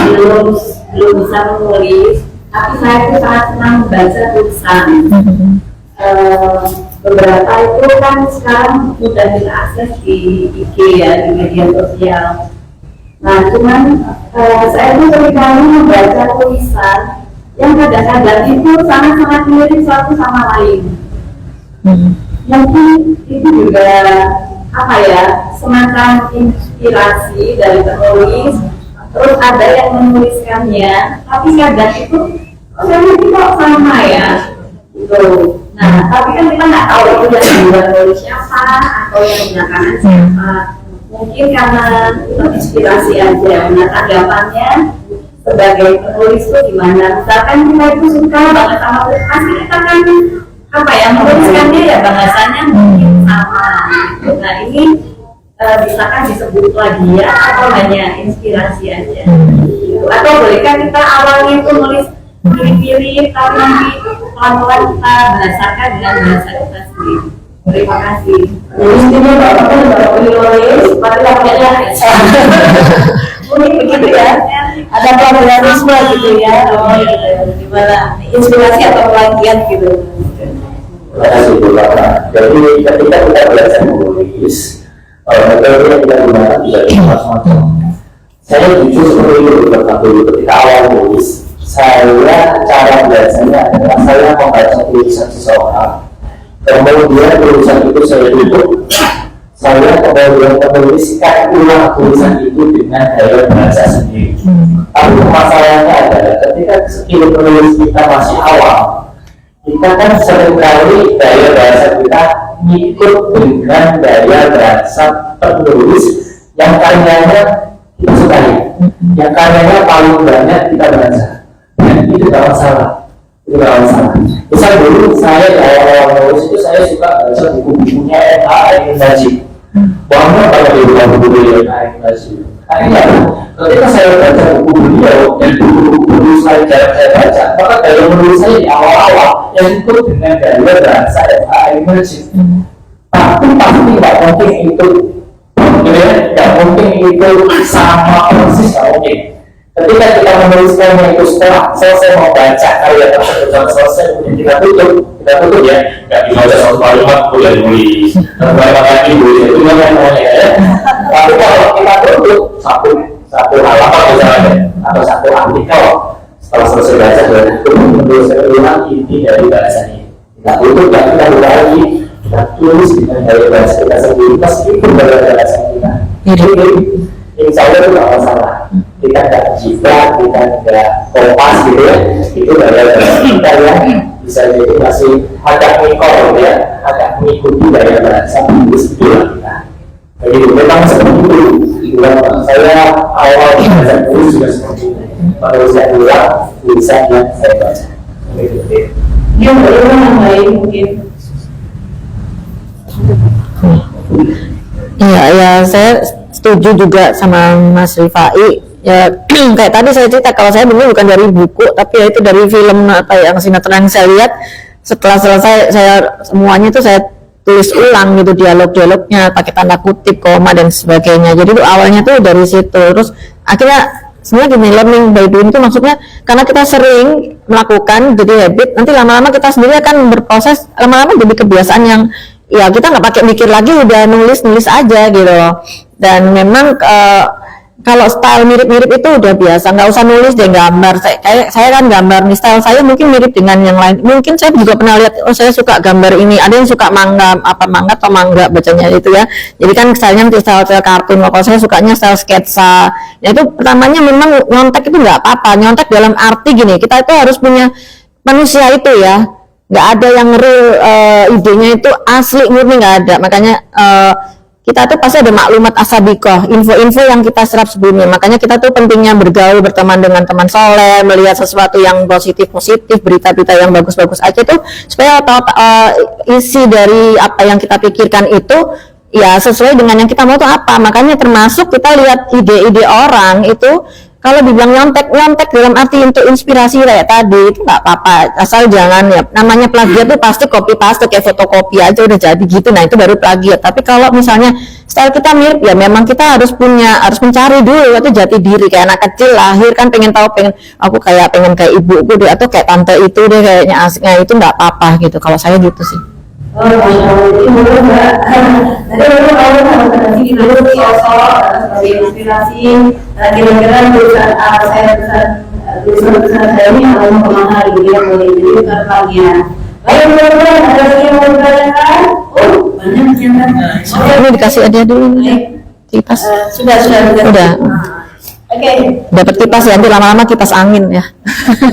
belum bisa menulis, tapi saya itu sangat senang membaca tulisan. Beberapa itu kan sekarang mudah diakses di IG ya, di media sosial. Nah, cuman saya itu seringkali membaca tulisan yang kadang-kadang itu sangat-sangat mirip satu sama lain. Mungkin itu juga apa ya, semacam inspirasi dari penulis. Terus ada yang menuliskannya, tapi kadang itu kok sama ya, gitu. Nah, tapi kan kita nggak tahu itu yang dibuat oleh siapa atau yang belakangan siapa. Mungkin karena itu inspirasi aja. Nah, tanggapannya sebagai penulis itu gimana? Misalkan kita itu suka banget sama tulis, pasti kita kan apa ya, menuliskannya ya bahasanya mungkin sama. Nah, ini bisakah disebut plagiat atau hanya inspirasi aja? Gitu. Atau bolehkah kita awalnya itu nulis mirip-mirip tapi nanti pelan-pelan kita bahasakan dengan bahasa kita sendiri. Terima kasih. Intinya bapak penulis, pakai mungkin begitu ya. Ada plagiarisme gitu ya. Oh iya, gimana? Inspirasi atau plagiat gitu. Terima kasih Bu Bapak. Jadi ketika kita belajar menulis, metode yang kita gunakan bisa macam-macam. Saya jujur seperti itu ketika awal menulis. Saya cara belajarnya adalah saya membaca tulisan seseorang, kemudian tulisan itu saya tutup, saya kemudian menuliskan ulang tulisan itu dengan gaya bahasa sendiri. Tapi masalahnya adalah ketika skill penulis kita masih awal, kita kan seringkali gaya bahasa kita ikut dengan gaya bahasa penulis yang karyanya kita sukai, yang karyanya paling banyak kita baca. Itu tidak masalah, itu tidak masalah. Misal dulu saya di awal-awal menulis itu saya suka baca buku-bukunya M.A. Najib. Banyak banget di buku M.A. Najib. Akhirnya ketika saya baca buku beliau dan buku-buku saya jarang saya baca, maka gaya menulis saya di awal-awal yang ikut dengan gaya bahasa M.A. Najib. Tapi pasti nggak mungkin itu, nggak mungkin itu sama persis, nggak mungkin. Ketika kita menuliskannya itu setelah selesai membaca karya tersebut dan selesai kemudian kita tutup ya, nggak dibaca satu kalimat kemudian nulis, kalimat lagi nulis itu namanya ya. Tapi kalau kita tutup satu halaman misalnya atau satu artikel, setelah selesai baca dan menuliskan ulang inti dari bahasa ini, kita tutup dan kita berbagi kita tulis dengan gaya bahasa kita sendiri, meskipun gaya bahasa kita jadi insya Allah itu nggak masalah. Kita nggak jiplak, kita nggak kompas gitu ya, itu gaya bahasa kita ya bisa jadi masih agak ngikor ya, agak mengikuti gaya bahasa Inggris itu lah kita. Jadi memang seperti itu. Saya awal belajar tulis juga seperti itu. Kalau saya ulang tulisan yang saya baca. Dia berulang yang baik mungkin. Iya, ya saya setuju juga sama Mas Rifai. Ya kayak tadi saya cerita, kalau saya dulu bukan dari buku, tapi ya itu dari film atau yang sinetron yang saya lihat. Setelah selesai saya semuanya itu saya tulis ulang gitu, dialog-dialognya pakai tanda kutip, koma dan sebagainya. Jadi itu awalnya tuh dari situ. Terus akhirnya sebenarnya gini, learning by doing itu maksudnya karena kita sering melakukan jadi habit, nanti lama-lama kita sendiri akan berproses, lama-lama jadi kebiasaan yang ya kita nggak pakai mikir lagi, udah nulis aja gitu loh. Dan memang kalau style mirip-mirip itu udah biasa, nggak usah nulis deh, gambar. Saya kan gambar nih, style saya mungkin mirip dengan yang lain. Mungkin saya juga pernah lihat, oh saya suka gambar ini, ada yang suka manga atau mangga bacanya itu ya. Jadi kan stylenya nanti style kartun, kalau saya sukanya style sketsa. Ya itu pertamanya memang nyontek itu nggak apa-apa, nyontek dalam arti gini, kita itu harus punya manusia itu ya, nggak ada yang real idenya itu asli murni, nggak ada. Makanya kita tuh pasti ada maklumat asabikoh, info-info yang kita serap sebelumnya. Makanya kita tuh pentingnya bergaul, berteman dengan teman soleh, melihat sesuatu yang positif-positif, berita-berita yang bagus-bagus aja tuh, supaya isi dari apa yang kita pikirkan itu ya sesuai dengan yang kita mau tuh apa. Makanya termasuk kita lihat ide-ide orang itu, kalau dibilang nyontek dalam arti untuk inspirasi kayak tadi itu nggak apa-apa, asal jangan ya, namanya plagiat tuh pasti copy paste kayak fotokopi aja udah jadi gitu, nah itu baru plagiat. Tapi kalau misalnya style kita mirip ya memang kita harus mencari dulu itu jati diri. Kayak anak kecil lahir kan pengen aku pengen kayak ibuku deh, atau kayak tante itu deh kayaknya asiknya, itu nggak apa-apa gitu kalau saya gitu sih. Oh, Masya Allah, ini boleh Mbak. Tadi baru kalau harus kita dulu sosok sebagai inspirasi. Kira-kira tulisan saya ini harus kemana gitu ya, boleh jadi bukan bagian. Baik, teman-teman, ada lagi yang mau ditanyakan? Oh, banyak yang Ini dikasih hadiah dulu nih. Kipas. Sudah. Udah. Oke. Dapat kipas ya, nanti lama-lama kipas angin ya.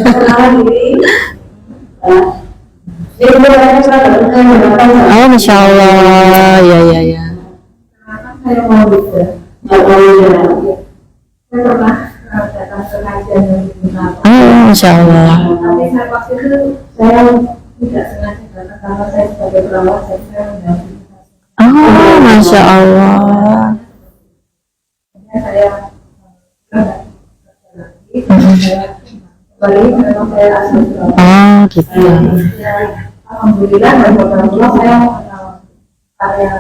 Perkenalan diri. Jadi banyak sekali. Oh, Masya Allah, ya. Saya mau bisa. Nggak mau jalan. Saya pernah datang ke kajian yang dibenarkan. Oh, Masya Allah. Tapi saya waktu itu saya tidak sengaja datang karena saya sebagai perawat, saya mendampingi. Oh, Masya Allah. Saya kembali memang saya asli perawat. Oh, gitu. Alhamdulillah dan alhamdulillah saya mengenal karya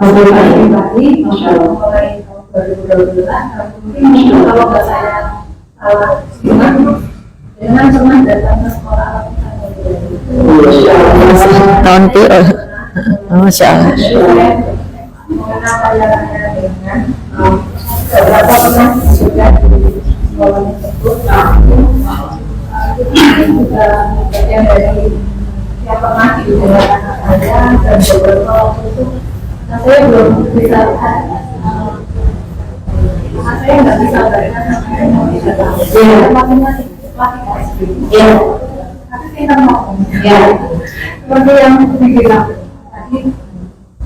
Alhamdulillah pribadi, Masya Allah, mulai tahun 2012. Mungkin kalau nggak saya salah dengan senang datang ke sekolah Tahun piro? Oh, Masya Allah. mengenal karya-karya dengan beberapa pernah juga di sekolah tersebut. Juga bagian dari yang pernah diusahakan saya dan beberapa waktu itu, nah saya belum bisa saya nggak bisa berikan saya mau bisa masing-masing ya, tapi kita ngomong ya seperti yang dibilang tadi,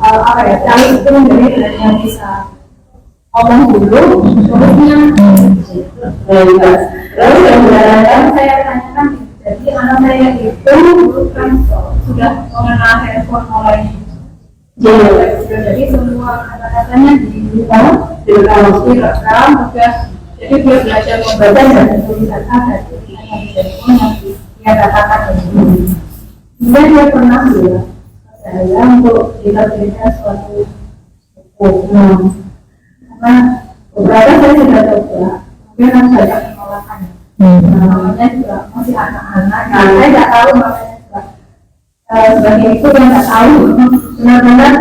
apa ya, kali itu menjadi dari yang bisa ngomong dulu, terusnya lalu yang belajar saya tanyakan. Jadi anak saya itu bukan sudah mengenal handphone mulai jadi semua kata-katanya direkam, sudah jadi dia belajar membaca dan tulisan ada yang dia katakan ini. Kemudian dia pernah bilang saya untuk diterbitkan suatu buku, karena beberapa saya sudah coba, tapi kan banyak penolakan. Namanya juga masih anak-anak, nah saya nggak tahu makanya juga sebagai itu yang nggak tahu benar-benar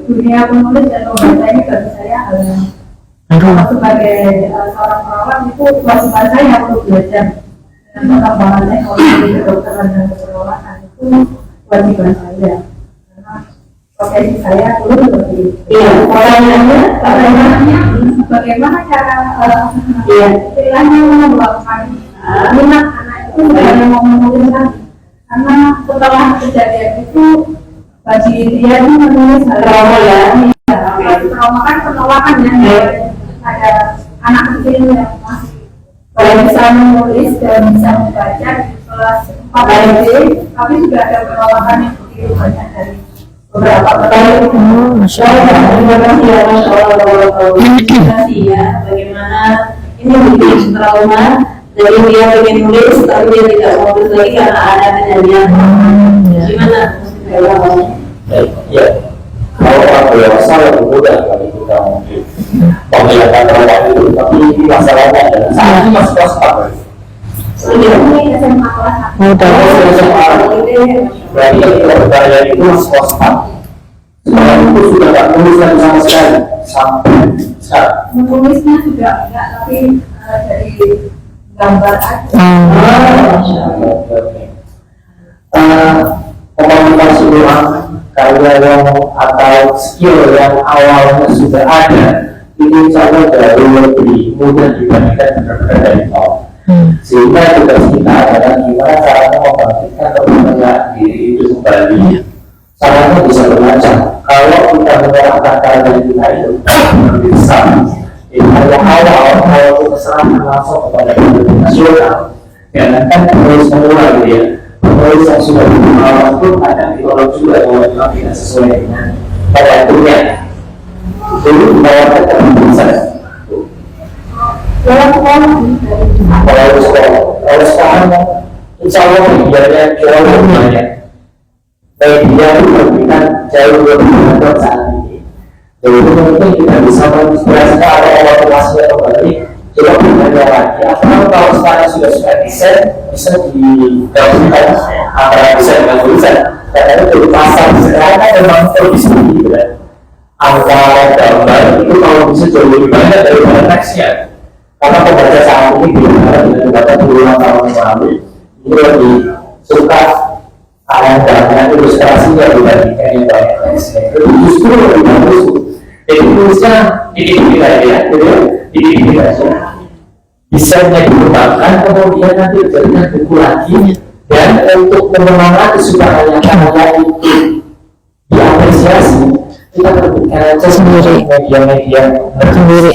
dunia penulis dan membaca ini bagi saya hal yang sebagai seorang perawat itu kewajiban saya untuk belajar dan perkembangannya kalau menjadi kedokteran dan keperawatan itu kewajiban saya, karena profesi saya dulu seperti itu. Iya, pertanyaannya Bagaimana cara istilahnya mengembangkan minat anak itu bukan mau menuliskan, karena setelah kejadian itu bagi dia itu menulis trauma ya. trauma kan penolakan ya, ada anak kecil yang masih bisa menulis dan bisa membaca di kelas 4 SD, tapi juga ada penolakan yang begitu banyak dari beberapa pertanyaan. Masya Allah. Terima kasih ya, Masya Allah. Terima kasih ya, bagaimana ini menjadi trauma. Jadi dia pengen nulis, tapi dia tidak mau nulis lagi karena ada kejadian. Gimana? Baik, ya. Kalau orang dewasa lebih mudah bagi kita mungkin menghilangkan trauma itu, tapi ini masalahnya adalah saat ini masih kelas 4. Ini SMA kelas 1. Udah. Berarti kita berkarya itu masih kelas 4. Sekarang itu sudah tak tulis lagi sama sekali sampai sekarang. Menulisnya juga enggak, tapi dari gambar aja. Komunikasi doang karya yang atau skill yang awalnya sudah ada itu sama jauh lebih mudah dibandingkan benar-benar dari nol. Sehingga tugas kita adalah gimana caranya membangkitkan kepercayaan diri itu kembali. Caranya bisa bermacam. Kalau kita menyerahkan karya kita itu lebih besar, itu hanya awal kalau kita serahkan langsung kepada ekonomi nasional, jangankan terus mengulang gitu ya. Penulis yang sudah berpengalaman pun kadang ditolak juga bahwa memang tidak sesuai dengan pembantunya. Jadi menawarkan kebebasan. Kalau sekarang insya Allah medianya jauh lebih banyak. Media itu memberikan jauh lebih banyak saat ini. Jadi mungkin kita bisa menginspirasikan atau motivasi kembali. Coba bertanya lagi, apakah kalau sekarang sudah desain bisa digabungkan antara desain dengan tulisan? Karena itu dari pasar sekarang kan memang lebih sedikit ya. Angka gambar itu kalau bisa jauh lebih banyak daripada teksnya. Karena pembaca saat ini dengan membaca puluhan tahun yang lalu ini lebih suka gambarnya ilustrasinya dibandingkan yang banyak teksnya. Itu justru lebih bagus. Jadi tulisnya dikit-dikit aja ya, dikit-dikit aja. Desainnya dikembangkan, kemudian nanti jadikan buku lagi. Dan untuk menyemangati supaya karya itu diapresiasi, kita terbitkan aja Sendiri. media-media Sendiri.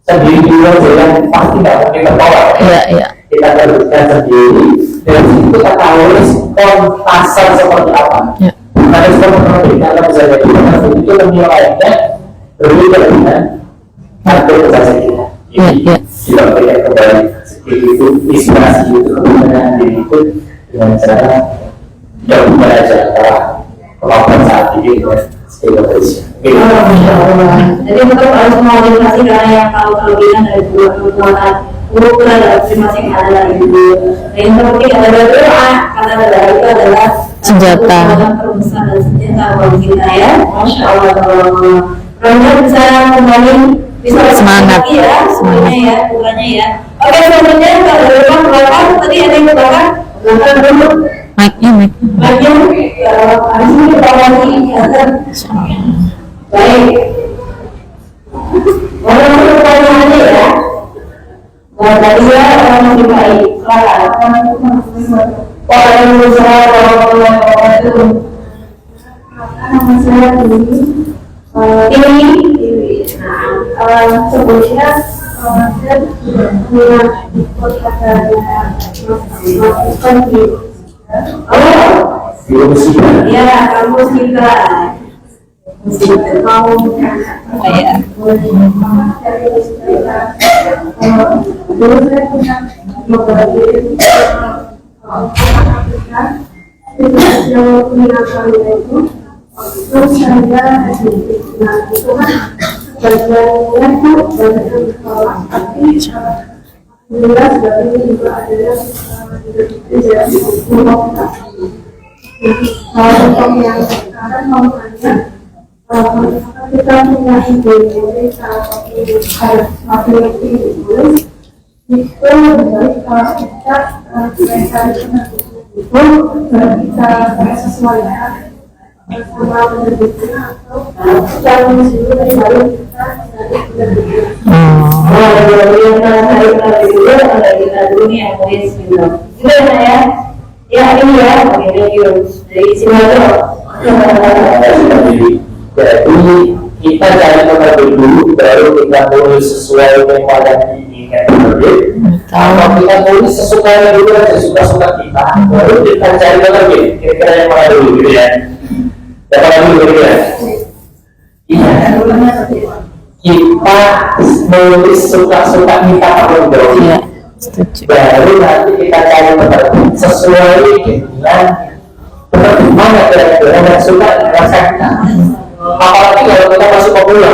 Sendiri juga yang pasti nggak mungkin tertolak. Iya. Kita terbitkan sendiri. Dan itu kita tulis pasar seperti apa. Ya. Karena kita menerbitkan bisa jadi itu penilaiannya berbeda dengan harga jasa kita. Iya. Kita berikan kembali itu inspirasi itu kemudian itu dengan cara yang belajar kemampuan saat ini dengan skill Indonesia. Masya Allah. Jadi tetap harus memotivasi karena yang tahu kelebihan dari kekuatan ukuran dan masing-masing adalah itu. Dan yang terpenting adalah doa, karena doa itu adalah Senjata. kekuatan terbesar dan senjata bagi kita ya. Masya Allah. Mudah-mudahan bisa kembali bisa Semangat. lagi ya, semuanya ya, bukannya ya. Oke, selanjutnya kalau dari depan belakang tadi ada yang ke belakang dulu. Mic-nya. Bagian habis ini kita lagi baik. Orang pertanyaannya ya. Tadi ya orang lebih baik. Silakan. Waalaikumsalam warahmatullahi wabarakatuh. Nama saya Ini sebelumnya saya punya pada masukan di ya kamu juga mau dulu saya punya beberapa yang punya itu terus saya nah itu kan bagiannya tuh bagian sekolah tapi jelas dari juga ada yang jadi kalau untuk yang sekarang mau tanya kita punya ide kalau harus materi ditulis itu lebih kalau kita mencari itu kita sesuaikan Ya ini ya, oke, thank you. Dari Sidoarjo. Jadi kita cari penerbit dulu, baru kita tulis sesuai tema yang diinginkan penerbit. Kalau kita tulis sesuai dulu aja suka-suka kita, baru kita cari penerbit. Kira-kira yang mana dulu gitu ya? Dapat dulu gitu ya? Iya. Kita nulis suka-suka kita penerbit. Iya, setuju. Baru nanti kita cari penerbit sesuai dengan penerbit mana kira-kira yang suka dirasakan. Apalagi kalau kita masih pemula,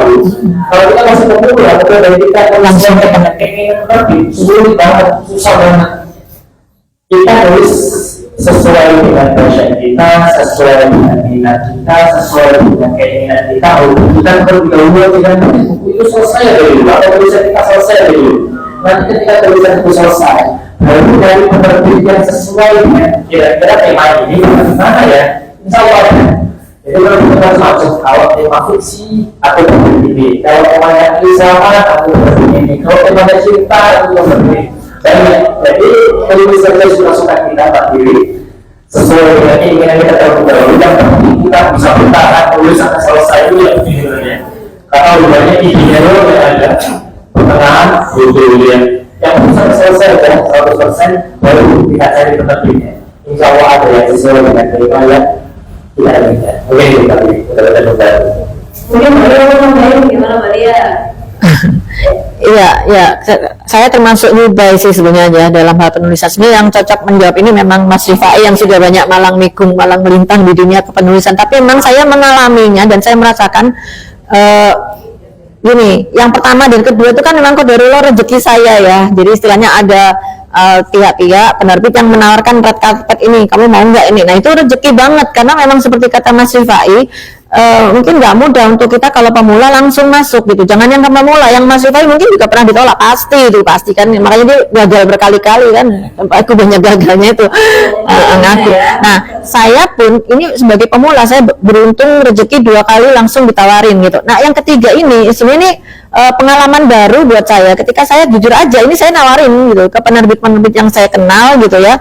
kalau kita masih pemula, betul dari kita langsung ke keinginan penerbit sulit banget, susah banget. Kita tulis sesuai dengan passion kita, sesuai dengan minat kita, sesuai dengan keinginan kita. Kita terlebih dahulu dengan buku itu selesai dari dulu, atau tulisan kita selesai dari dulu. Nanti ketika tulisan itu selesai, baru dari penerbit yang sesuai dengan kira-kira tema ini bagaimana ya? Insya Allah. Jadi kalau kita masuk, kalau tema fiksi aku berbeda ini, kalau temanya filsafat aku berbeda ini, kalau temanya cinta aku berbeda. Jadi tulisan saja suka-suka kita Pak Diri sesuai dengan keinginan kita terlebih dahulu. Yang penting kita bisa bertahan tulis sampai selesai itu yang videonya. Karena banyak idenya yang ada pertengahan video yang bisa selesai dan 100% baru kita cari penerbitnya. Insya Allah ada yang sesuai dengan tema yang tidak ada. Oke, kita betul-betul. Mungkin Mbak gimana Mbak Lia? Iya, ya, saya termasuk newbie sih sebenarnya ya dalam hal penulisan. Sebenarnya yang cocok menjawab ini memang Mas Rifai yang sudah banyak malang mikung, malang melintang di dunia kepenulisan. Tapi memang saya mengalaminya dan saya merasakan gini, yang pertama dan kedua itu kan memang qadarullah rezeki saya ya. Jadi istilahnya ada pihak-pihak penerbit yang menawarkan red carpet ini, kamu mau nggak ini? Nah itu rezeki banget karena memang seperti kata Mas Rifai, mungkin nggak mudah untuk kita kalau pemula langsung masuk gitu. Jangan yang pemula, yang Mas Rifai mungkin juga pernah ditolak, pasti kan, makanya dia gagal berkali-kali kan. Aku banyak gagalnya itu ngaku. Nah saya pun ini sebagai pemula saya beruntung rezeki 2 kali langsung ditawarin gitu. Nah yang ketiga ini sebenarnya pengalaman baru buat saya ketika saya jujur aja ini saya nawarin gitu ke penerbit-penerbit yang saya kenal gitu ya.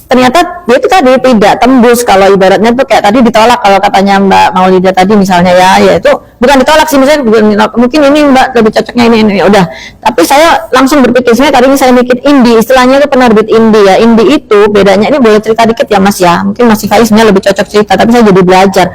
Ternyata dia itu tadi tidak tembus, kalau ibaratnya tuh kayak tadi ditolak kalau katanya Mbak Maulida tadi misalnya ya itu bukan ditolak sih, misalnya mungkin ini Mbak lebih cocoknya ini udah. Tapi saya langsung berpikir, sebenarnya tadi ini saya mikir indie, istilahnya itu penerbit indie ya. Indie itu bedanya, ini boleh cerita dikit ya Mas ya, mungkin Mas Ifai sebenarnya lebih cocok cerita, tapi saya jadi belajar.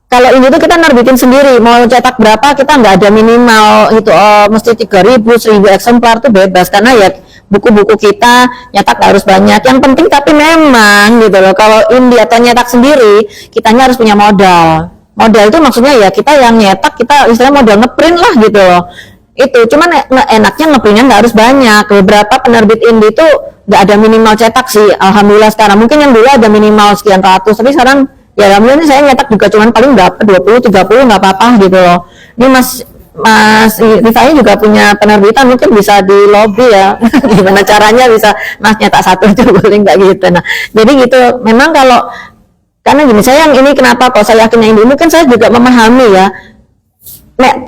Kalau ini tuh kita nerbitin sendiri, mau cetak berapa kita nggak ada minimal itu, mesti 3.000, 1.000 eksemplar tuh bebas, karena ya buku-buku kita nyetak harus banyak. Yang penting tapi memang gitu loh, kalau indie atau nyetak sendiri, kitanya harus punya modal. Modal itu maksudnya ya kita yang nyetak, kita istilahnya modal ngeprint lah gitu loh. Itu cuman enaknya ngeprintnya nggak harus banyak. Beberapa penerbit indie itu nggak ada minimal cetak sih, alhamdulillah sekarang. Mungkin yang dulu ada minimal sekian ratus, tapi sekarang ya alhamdulillah saya nyetak juga cuman paling berapa 20-30 nggak apa-apa gitu loh. Ini Mas Rifai juga punya penerbitan, mungkin bisa di lobby ya gimana caranya bisa Mas nyetak satu itu boleh nggak gitu. Nah jadi gitu memang kalau karena gini, saya yang ini kenapa kok saya yakin yang ini mungkin saya juga memahami ya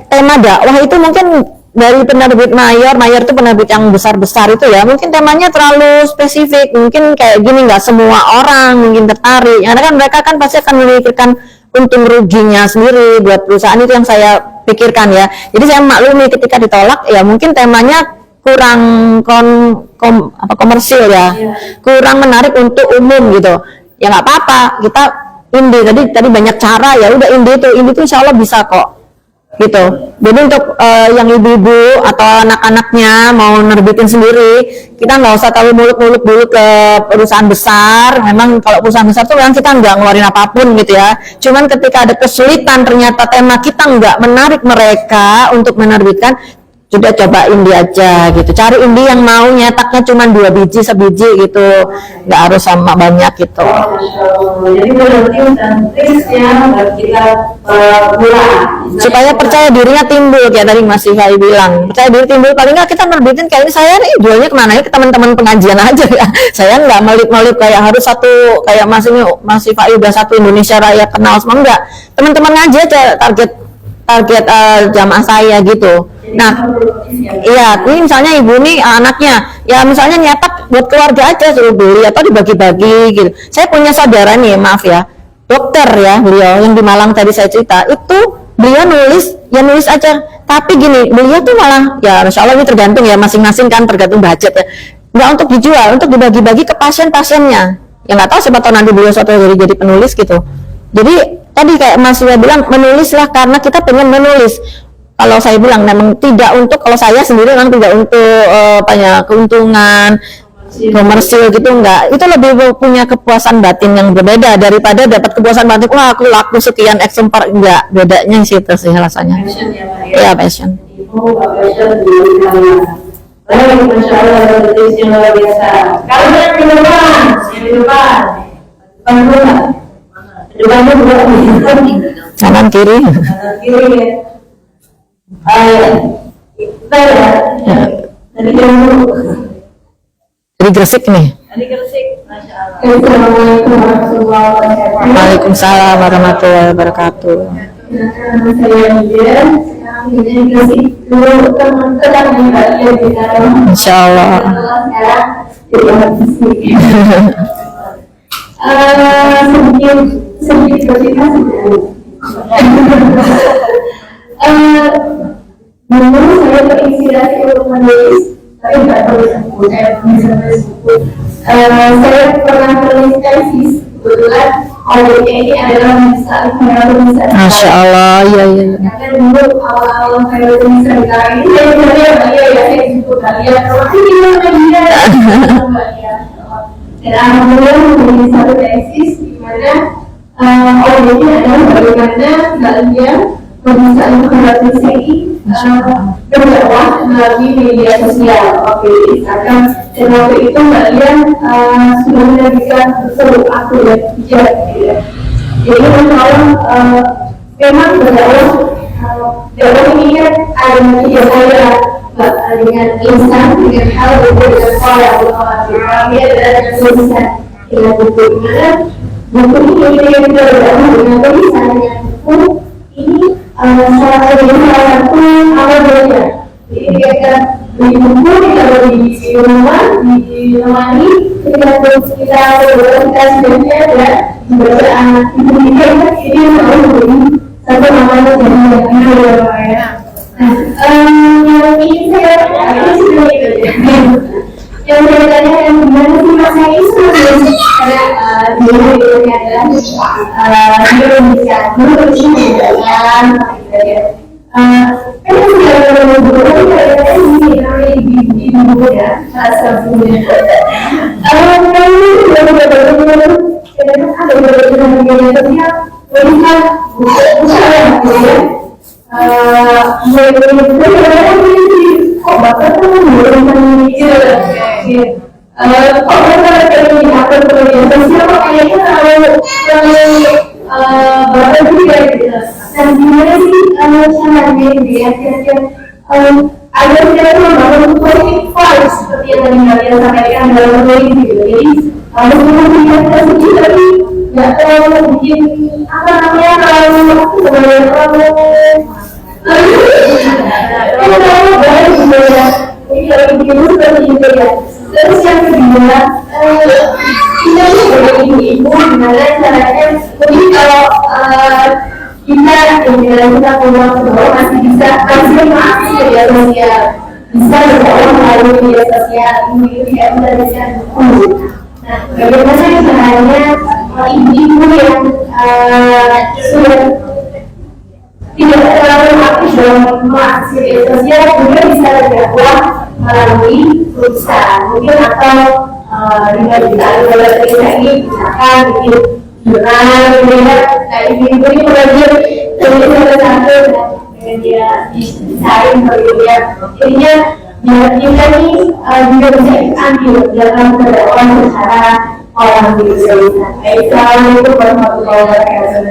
tema dakwah itu mungkin dari penerbit mayor itu penerbit yang besar-besar itu ya, mungkin temanya terlalu spesifik, mungkin kayak gini nggak semua orang mungkin tertarik, karena kan mereka kan pasti akan memikirkan untung ruginya sendiri buat perusahaan, itu yang saya pikirkan ya. Jadi saya maklumi ketika ditolak ya mungkin temanya kurang komersil ya, kurang menarik untuk umum gitu. Ya nggak apa-apa, kita indie tadi banyak cara, ya udah indie itu insya Allah bisa kok gitu. Jadi untuk yang ibu-ibu atau anak-anaknya mau nerbitin sendiri, kita nggak usah tahu muluk-muluk dulu ke perusahaan besar. Memang kalau perusahaan besar tuh memang kita nggak ngeluarin apapun gitu ya. Cuman ketika ada kesulitan, ternyata tema kita nggak menarik mereka untuk menerbitkan, Udah cobain dia aja gitu, cariin dia yang mau nyetaknya cuma 2 biji sebiji gitu, nggak harus sama banyak gitu. Jadi berarti tips-nya buat kita mulai Supaya percaya dirinya timbul, kayak tadi Mas Ifai bilang, percaya diri timbul, paling nggak kita nerbitin kayak ini, saya nih jualnya kemana ya, ke teman-teman pengajian aja ya. Saya nggak melip-melip kayak harus satu, kayak Mas Ifai udah satu Indonesia Raya kenal semua, enggak, teman-teman ngaji aja target jamaah saya gitu. Nah, iya, ini misalnya ibu nih anaknya, ya misalnya nyetak buat keluarga aja, suruh beli atau dibagi-bagi gitu. Saya punya saudara nih, maaf ya, dokter ya, beliau yang di Malang tadi saya cerita, itu beliau nulis aja. Tapi gini, beliau tuh malah, ya Insya Allah ini tergantung ya, masing-masing kan tergantung budget ya. Nggak untuk dijual, untuk dibagi-bagi ke pasien-pasiennya. Ya nggak tahu, siapa tahu nanti beliau suatu hari jadi penulis gitu. Jadi tadi kayak Mas Wia bilang, menulislah karena kita pengen menulis. Kalau saya bilang memang tidak untuk, kalau saya sendiri memang tidak untuk keuntungan komersil gitu, enggak. Itu lebih punya kepuasan batin yang berbeda daripada dapat kepuasan batin, wah aku laku sekian eksemplar, enggak. Bedanya sih itu sih rasanya. passion ya Pak ya. Ya passion. Passion di dalamnya. Baik, Masya Allah, tips yang luar biasa. Kalau yang di depan, depannya dua Kanan kiri. kiri ya. Kita ya. Tadi jam dulu. Dari Gresik nih. Tadi Gresik, Masya Allah. Assalamualaikum warahmatullahi wabarakatuh. Waalaikumsalam warahmatullahi wabarakatuh. Nama saya Lydia. Sekarang di Gresik. Dulu teman-teman yang bahagia di dalam. Insya Allah. Sekarang jadi artis. Sedikit bercerita dulu saya terinspirasi untuk menulis, tapi nggak tulis buku, saya bisa nulis buku. Saya pernah menulis tesis, kebetulan audionya ini adalah misalnya tulisan. Masya Allah, iya. Karena dulu awal-awal saya tulisan sekarang ini saya sebenarnya bahagia ya, saya disebut bahagia, kalau ini bahagia. Dan alhamdulillah menulis satu tesis di mana audionya adalah bagaimana kalian bisa mempelajari berdakwah melalui media sosial, Instagram, dan waktu itu kalian sudah menerbitkan seluruh akun dan bijak, gitu ya. Jadi memang berdakwah ini kan ada media saya dengan insan, dengan hal dengan pola kami adalah dengan tulisan, dengan buku, dimana buku ini yang kita berdakwah dengan tulisan, dengan buku ini salah satu awal belajar. Jadi kita beli buku, kita beli di rumah, ditemani, kita sebenarnya ada bacaan ibu ini yang selalu beli satu namanya jadi yang ini saya yang saya tanya yang gimana sih mas saya ini karena dia bisa berjalan kan sudah di buku ya rasa bukunya dan gimana sih caranya dia agar kita membangun positive vibes seperti yang tadi kalian sampaikan dalam menulis gitu. Jadi harus memberikan kita sedih tapi nggak terlalu bikin apa namanya terlalu baik gitu ya. Jadi kalau begitu seperti itu ya. Terus yang kedua kita sebagai ibu-ibu gimana caranya? Jadi kalau kita pulang ke bawah masih mengakses media sosial, bisa berdakwah melalui media sosial, ini tidak bisa buku. Nah, bagaimana caranya ibu-ibu yang sudah tidak terlalu aktif dalam mengakses media sosial juga bisa berdakwah melalui tulisan, mungkin atau dengan bisa ini misalkan bikin jurnal, kayak ibu-ibu ini belajar tulis satu-satu dia disaring begitu ya. Jadinya biar kita nih juga bisa diambil dalam kedakwaan secara orang gitu ya. Itu warahmatullahi wabarakatuh.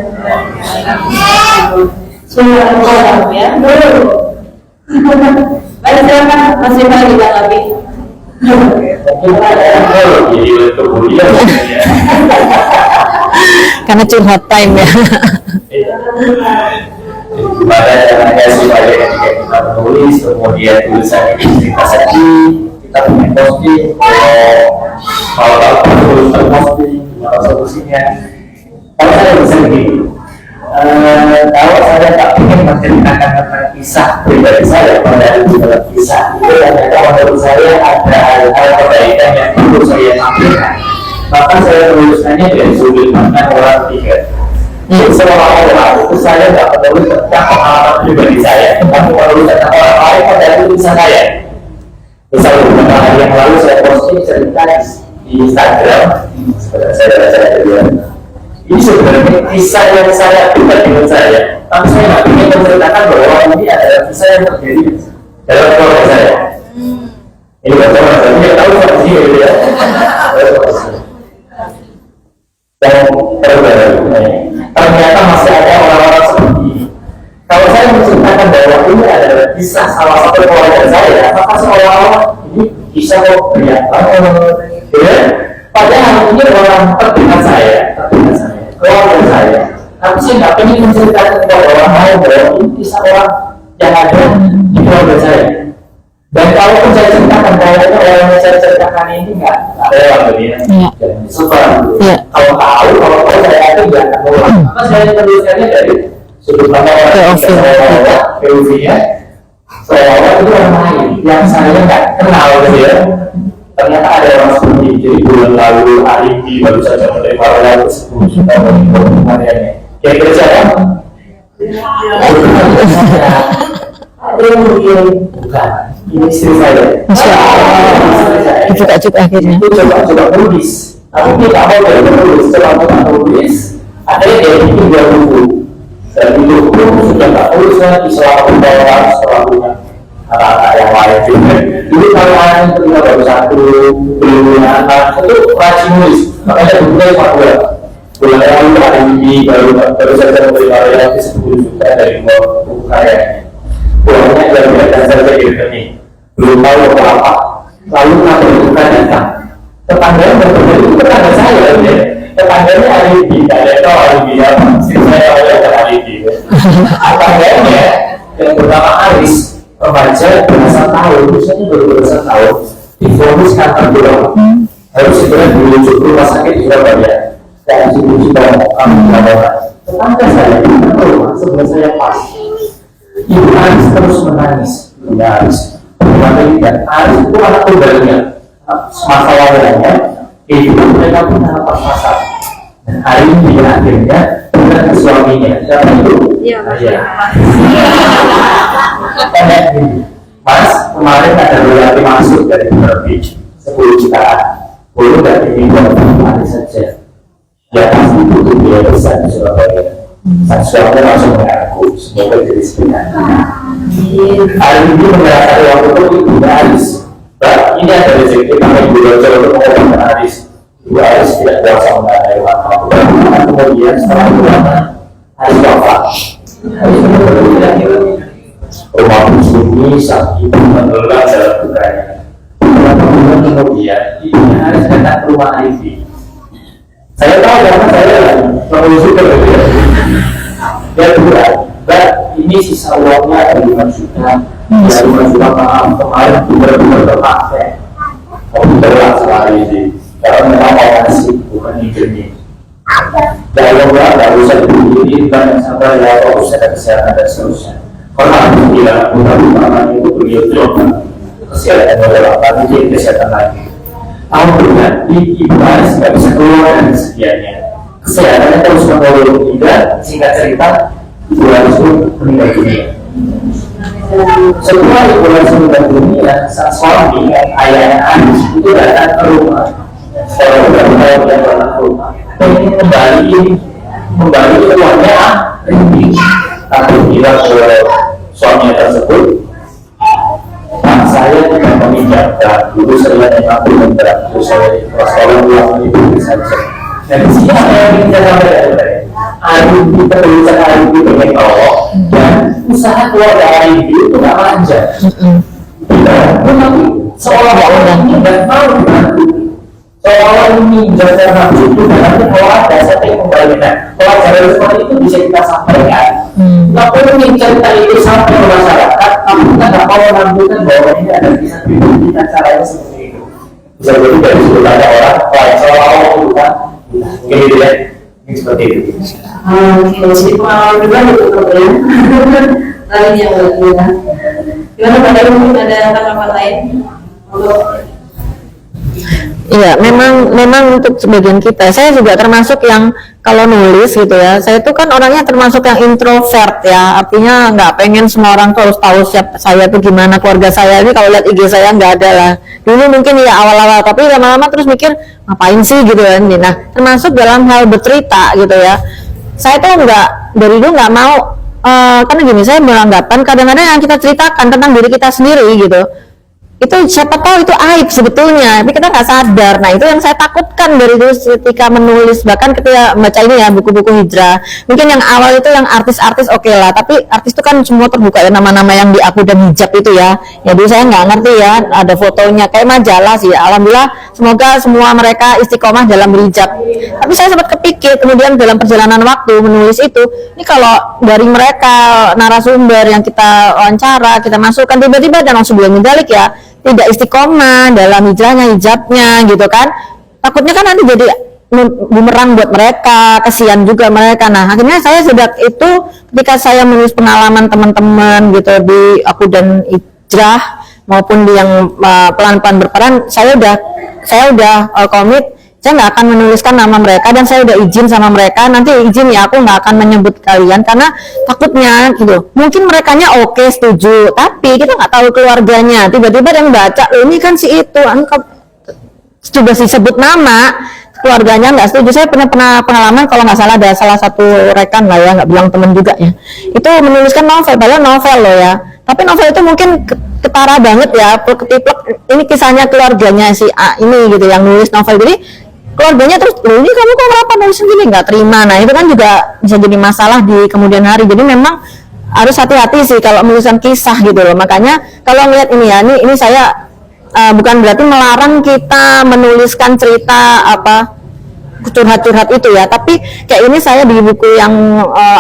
Sudah ya. Baik, silakan Mas Rifai ditanggapi. Karena curhat time ya. Pada caranya supaya ketika kita menulis kemudian tulisan ini kita sedih, kita punya posting, kalau tulisan posting, kalau solusinya, kalau saya bisa begini. Kalau saya tak ingin menceritakan tentang kisah pribadi saya pada dalam kisah itu, ternyata menurut saya ada hal-hal kebaikan yang perlu saya sampaikan. Maka saya tulisannya dari sudut pandang orang ketiga. Seolah-olah itu saya tidak menulis tentang pengalaman pribadi saya, tentang menulis tentang orang lain pada tulisan saya. Misalnya beberapa hari yang lalu saya posting cerita di Instagram, ini sebenarnya kisah yang saya bukan dengan saya, tapi saya nggak ingin menceritakan bahwa ini adalah kisah yang terjadi dalam keluarga saya. Ini kan sama saya tahu seperti ini ya. Dan ternyata masih ada orang-orang seperti ini. Kalau saya menceritakan bahwa ini adalah kisah salah satu keluarga saya, maka seolah-olah ini kisah kok banyak banget, ya. Padahal ini orang terdekat saya, keluarga saya. Tapi saya nggak ingin menceritakan kepada orang lain bahwa ini kisah orang yang ada di keluarga saya. Dan kalau saya ceritakan, kayaknya orang yang saya ceritakan ini nggak rela begini. Suka. Kalau tahu saya yakin nggak akan ulang. Maka saya menuliskannya dari sudut pandang POV-nya. Seolah-olah itu orang lain yang saya nggak kenal gitu ya. Ternyata ada orang seperti ini. Jadi bulan lalu Aliki baru saja menerima royalti 10 juta dari perumahannya. Kira-kira siapa? Ada yang mungkin bukan. Ini istri saya. Dibuka juga akhirnya. Itu coba tulis. Tapi tidak mau dari tulis. Coba tulis. Akhirnya dia bikin 2 buku. Dan itu buku sudah tak tulis lagi selama pembawaran setelah punya anak-anak yang lain. Dulu kalau anak terima baru 1, belum punya anak, itu rajin nulis. Makanya bukunya cuma 2. Bulan lalu ada ini baru saja menerima royalti 10 juta dari buku karyanya. Uangnya dan saja di rekening. Belum tahu apa-apa. Lalu kenapa bukan datang? Tetangganya berbeda itu tetangga saya, ya. Tetangganya alibi, tidak tahu alibi apa. Saya tahu ada alibi. Tetangganya yang bernama Aris, remaja belasan tahun, usianya baru belasan tahun, difonis kanker bola. Harus segera dirujuk ke rumah sakit di Surabaya. Dan dirujuk ke kami Surabaya. Tetangga saya di rumah sebelah saya pas. Ibu Aris terus menangis. Dan Aris itu anak tunggalnya. Masalahnya, kehidupan mereka pun sangat pas-pasan. Dan hari ini akhirnya dengan suaminya. Siapa itu? Iya. Mas, kemarin ada royalti masuk dari terbit 10 jutaan. Boleh nggak diminta untuk Aris saja? Ya pasti butuh biaya besar di Surabaya. Suaminya langsung mengaku, semoga jadi sebenarnya. Hari ini menyerahkan uang untuk Ibu Aris. Ini ada rezeki pakai Ibu Rojo untuk mengobati Aris. Ibu Aris tidak kuasa mengenai uang. Kemudian setelah itu Aris wafat. Aris meninggal. Rumah ini saat ibu mengelola dalam dukanya. Kemudian ibunya Aris datang ke rumah Aris. Saya tahu karena saya mengusul ke dia. Dia bilang, Mbak, ini sisa uangnya ada 5 juta. Ya 5 juta maaf, kemarin benar-benar terpakai. Kamu berat sekali sih. Karena memang mau kasih, bukan hidupnya. Kalau nggak usah dibeli, banyak sampai ya, kalau usaha kesehatan dan seterusnya. Karena aku bilang, bukan itu beliau coba. Kesehatan adalah apa, jadi kesehatan lagi. Aku berganti, Ibu Aris nggak bisa keluar dari sekiannya. Kesehatannya terus menurun. Hingga singkat cerita, Ibu Aris pun meninggal dunia. Setelah Ibu Aris meninggal dunia, sang suami yang ayahnya Aris itu datang ke rumah. Setelah beberapa tahun yang pernah ke rumah, ingin kembali uangnya Rini. Tapi bilang suaminya tersebut, nah saya tidak meminjamkan, dulu saya memang meminjam, dulu saya sekolah ulang itu saja. Dan di sini saya minta sampai alibi penulisan alibi pengen tolong dan usaha keluarga alibi itu nggak lancar. Tetapi seolah-olah ini nggak tahu dibantu. Seolah-olah ini menjaga nafsu itu nanti kalau ada setting kembalikan. Kalau cara seperti itu bisa kita sampaikan. Nggak perlu cerita itu sampai ke masyarakat, tapi kita nggak mau menunjukkan bahwa ini ada kisah pribadi kita caranya seperti itu. Bisa jadi dari sudut ada orang lain seolah-olah itu kan, gitu ya. Ini seperti itu. Jadi pengalaman juga itu ya. Lain yang berbeda. Gimana Pak Dayu, mungkin ada tanggapan lain? Iya, memang untuk sebagian kita, saya juga termasuk yang kalau nulis gitu ya, saya itu kan orangnya termasuk yang introvert ya, artinya nggak pengen semua orang tuh harus tahu siapa saya tuh gimana, keluarga saya ini kalau lihat IG saya nggak ada lah. Dulu mungkin ya awal-awal, tapi lama-lama terus mikir ngapain sih gitu kan. Nah, termasuk dalam hal bercerita gitu ya, saya tuh dari dulu nggak mau, karena gini, saya beranggapan kadang-kadang yang kita ceritakan tentang diri kita sendiri gitu, itu siapa tahu itu aib sebetulnya, tapi kita nggak sadar. Nah itu yang saya takutkan dari dulu ketika menulis, bahkan ketika baca ini ya buku-buku hijrah. Mungkin yang awal itu yang artis-artis oke lah, tapi artis itu kan semua terbuka ya, nama-nama yang di aku dan hijab itu ya. Jadi saya nggak ngerti ya, ada fotonya kayak majalah sih. Alhamdulillah semoga semua mereka istiqomah dalam berhijab. Tapi saya sempat kepikir kemudian dalam perjalanan waktu menulis itu, ini kalau dari mereka narasumber yang kita wawancara, kita masukkan tiba-tiba dan langsung bilang medalik ya, tidak istiqomah dalam hijabnya gitu kan, takutnya kan nanti jadi bumerang buat mereka, kasihan juga mereka. Nah akhirnya saya sejak itu ketika saya menulis pengalaman teman-teman gitu di aku dan hijrah maupun di yang pelan-pelan berperan, saya udah komit, saya nggak akan menuliskan nama mereka dan saya udah izin sama mereka, nanti izin ya aku nggak akan menyebut kalian karena takutnya gitu, mungkin merekanya oke setuju, tapi kita nggak tahu keluarganya, tiba-tiba yang baca ini kan si itu, sudah disebut nama keluarganya nggak setuju. Saya pernah pengalaman kalau nggak salah ada salah satu rekan lah ya, nggak bilang temen juga ya, itu menuliskan novel, padahal novel loh ya, tapi novel itu mungkin ketara banget ya, ketiplek, ini kisahnya keluarganya si A ini gitu yang nulis novel, jadi keluarganya terus, ini kamu kok kenapa nulis sendiri, nggak terima. Nah itu kan juga bisa jadi masalah di kemudian hari. Jadi memang harus hati-hati sih kalau menuliskan kisah gitu loh. Makanya kalau ngeliat ini ya, ini saya bukan berarti melarang kita menuliskan cerita apa curhat-curhat itu ya, tapi kayak ini saya di buku yang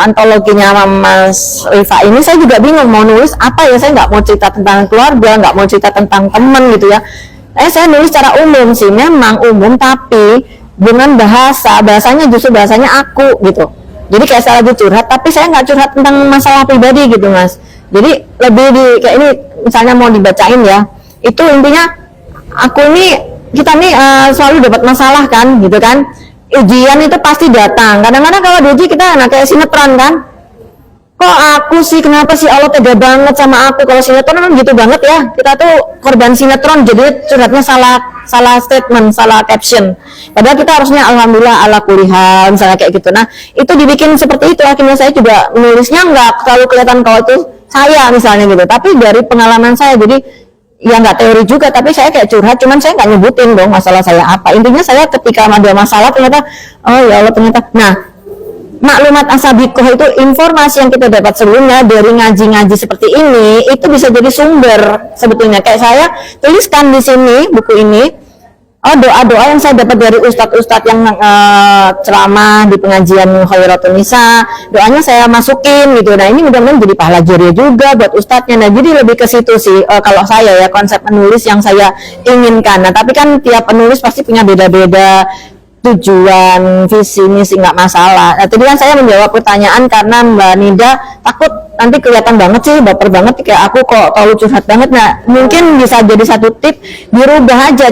antologinya Mas Rifa ini, saya juga bingung mau nulis apa ya. Saya nggak mau cerita tentang keluarga, nggak mau cerita tentang teman gitu ya. Saya nulis secara umum sih, memang umum, tapi dengan bahasanya justru bahasanya aku gitu. Jadi kayak saya lagi curhat, tapi saya nggak curhat tentang masalah pribadi gitu Mas. Jadi lebih di kayak ini, misalnya mau dibacain ya, itu intinya aku ini, kita nih selalu dapat masalah kan gitu kan. Ujian itu pasti datang. Kadang-kadang kalau diuji kita kayak sinetron kan. Kok aku sih, kenapa sih Allah tega banget sama aku? Kalau sinetron kan gitu banget ya, kita tuh korban sinetron, jadi curhatnya salah statement, salah caption, padahal kita harusnya alhamdulillah ala kulihal misalnya kayak gitu. Nah itu dibikin seperti itu, akhirnya saya juga menulisnya nggak terlalu kelihatan kalau itu saya misalnya gitu, tapi dari pengalaman saya, jadi ya nggak teori juga, tapi saya kayak curhat, cuman saya nggak nyebutin dong masalah saya apa. Intinya saya ketika ada masalah ternyata, oh ya Allah ternyata, nah maklumat asabikoh itu informasi yang kita dapat sebelumnya dari ngaji-ngaji seperti ini, itu bisa jadi sumber sebetulnya. Kayak saya tuliskan di sini buku ini, doa-doa yang saya dapat dari ustadz-ustadz yang ceramah di pengajian Khairatul Nisa, doanya saya masukin gitu. Nah ini mudah-mudahan jadi pahala jariah juga buat ustadznya. Nah jadi lebih ke situ sih kalau saya ya, konsep menulis yang saya inginkan. Nah tapi kan tiap penulis pasti punya beda-beda tujuan, visi, misi, nggak masalah. Nah, tadi kan saya menjawab pertanyaan karena Mbak Nida takut nanti kelihatan banget sih, baper banget kayak aku kok terlalu curhat banget. Nah, mungkin bisa jadi satu tip, dirubah aja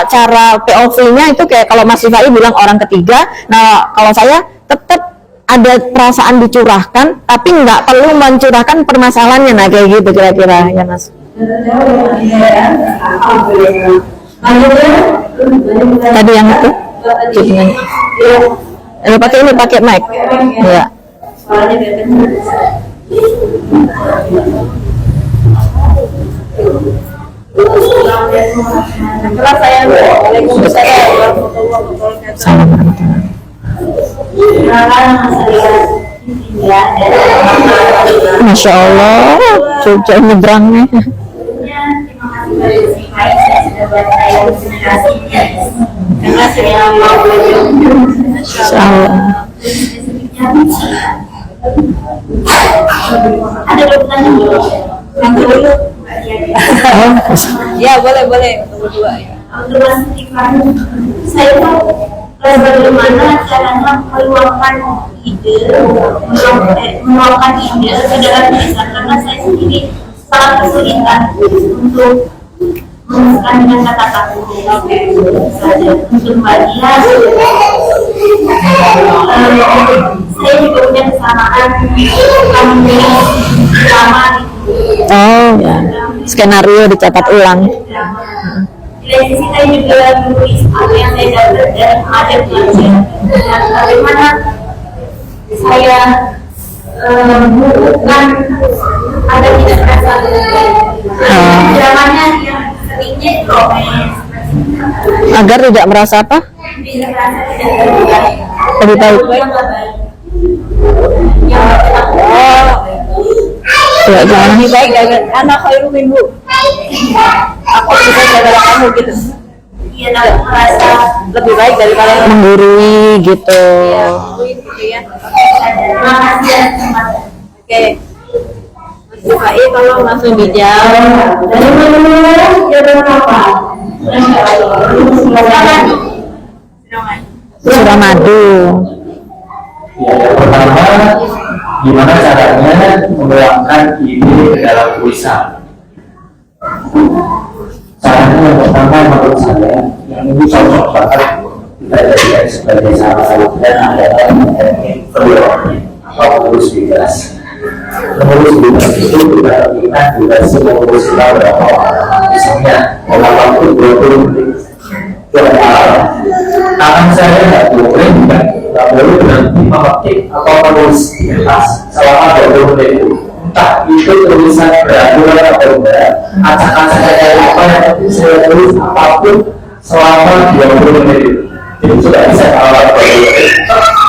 cara POV-nya itu kayak kalau Mas Rifai bilang orang ketiga. Nah, kalau saya tetap ada perasaan dicurahkan, tapi nggak perlu mencurahkan permasalahannya. Nah, kayak gitu kira-kira ya Mas. Tadi yang itu? Pakai mic ya. Kelas saya. Waalaikumsalam warahmatullahi wabarakatuh. Salam warahmatullahi. Masya Allah, cucu nyebrangnya. Masya Allah. Ada pertanyaan? Ya boleh untuk berdua ya. Saya tahu bagaimana caranya meluangkan ide ke dalam tulisan, karena saya sendiri sangat kesulitan untuk menuliskan dengan kata-kata saja. Untuk bagian saya juga punya kesamaan menulis drama. Oh ya, skenario dicatat ulang. Di lain sisi saya juga menulis apa yang saya dapat dari ada belajar dan bagaimana saya bukan ada tidak merasa dramanya yang seringnya romance Agar tidak merasa apa? bisa merasa tidak terbaik Lebih baik. yang terbaik yang Ya, jangan. lebih baik dari anak khairu minhu. Aku juga saudara kamu gitu. Iya, aku merasa lebih baik daripada yang Menggurui gitu. gitu ya. Terima kasih ya, teman. Oke. Mas Fai, tolong langsung dijawab. Dari mana? Jabatan apa? Suramadu. Ya, yang pertama, gimana caranya menuangkan ide ke dalam tulisan? Caranya yang pertama menurut saya, yang ini cocok banget kita jadikan sebagai salah satu dan adalah teknik peluangnya atau menulis bebas. Menulis bebas itu kita durasi menulis kita berapa lama? Misalnya, dalam waktu 20 menit. Tangan saya nggak boleh berhenti memetik atau menulis di kertas selama 20 menit itu. Entah itu tulisan beraturan atau enggak, acak-acak kayak apa yang saya tulis apapun selama 20 menit itu. Jadi sudah bisa kalau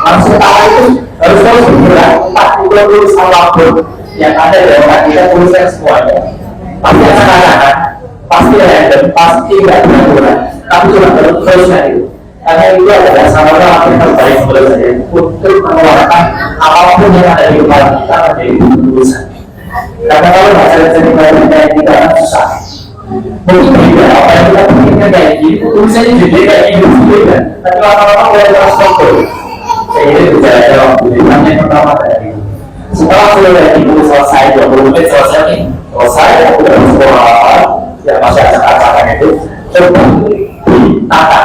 langsung tangan itu harus bergerak, entah itu tulis apapun yang ada di otak kita tuliskan semuanya. Pasti acak-acak, pasti random, pasti nggak beraturan. Tapi cuma terusnya itu, karena itu adalah salah satu yang terbaik menurut saya untuk mengeluarkan apapun yang ada di kepala kita menjadi tulisan. Karena kalau baca cerita kayak kita kan susah. Mungkin tidak apa yang kita pikirkan kayak gitu, tulisannya jadi kayak gitu kan. Tapi lama-lama mulai terstruktur. Saya ini bicara dalam tulisan yang pertama tadi. Setelah selesai 20 menit selesai, aku udah sekolah apa, ya masih acak-acakan itu. Coba ditata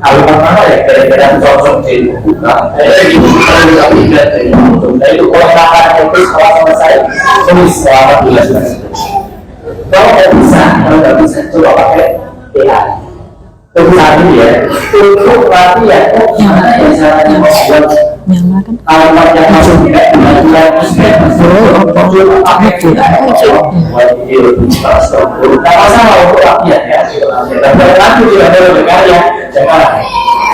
kalimat mana ya kira-kira cocok dibuka gitu kalau kita tidak dari itu kalau kata itu setelah selesai tulis selama 12 menit kalau nggak bisa coba pakai AI untuk saat ini ya untuk latihan gimana ya caranya membuat kalimat yang masuk tidak bulan tidak masalah untuk latihan ya dan nanti tidak boleh berkarya jangan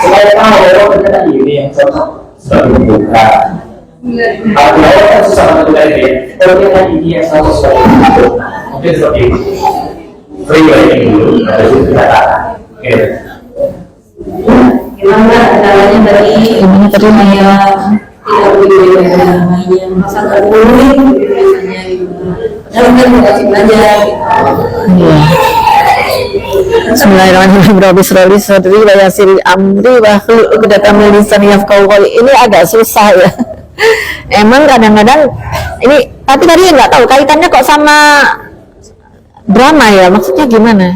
supaya tahu bahwa ternyata ini yang cocok sebagai pembuka kalau awal kan susah menentukan ini ternyata ini yang cocok sebagai pembuka mungkin seperti itu free writing dulu ada juga kita kata Gimana caranya tadi supaya tidak begitu namanya masa terpulih biasanya padahal kan mau kasih belajar Iya. Bismillahirrahmanirrahim. Rabbi shrahli sadri wa yassir li amri wa hlul 'uqdatam min lisani yafqahu qawli. Ini agak susah ya. Emang kadang-kadang ini tapi tadi nggak tahu kaitannya kok sama drama ya. Maksudnya gimana?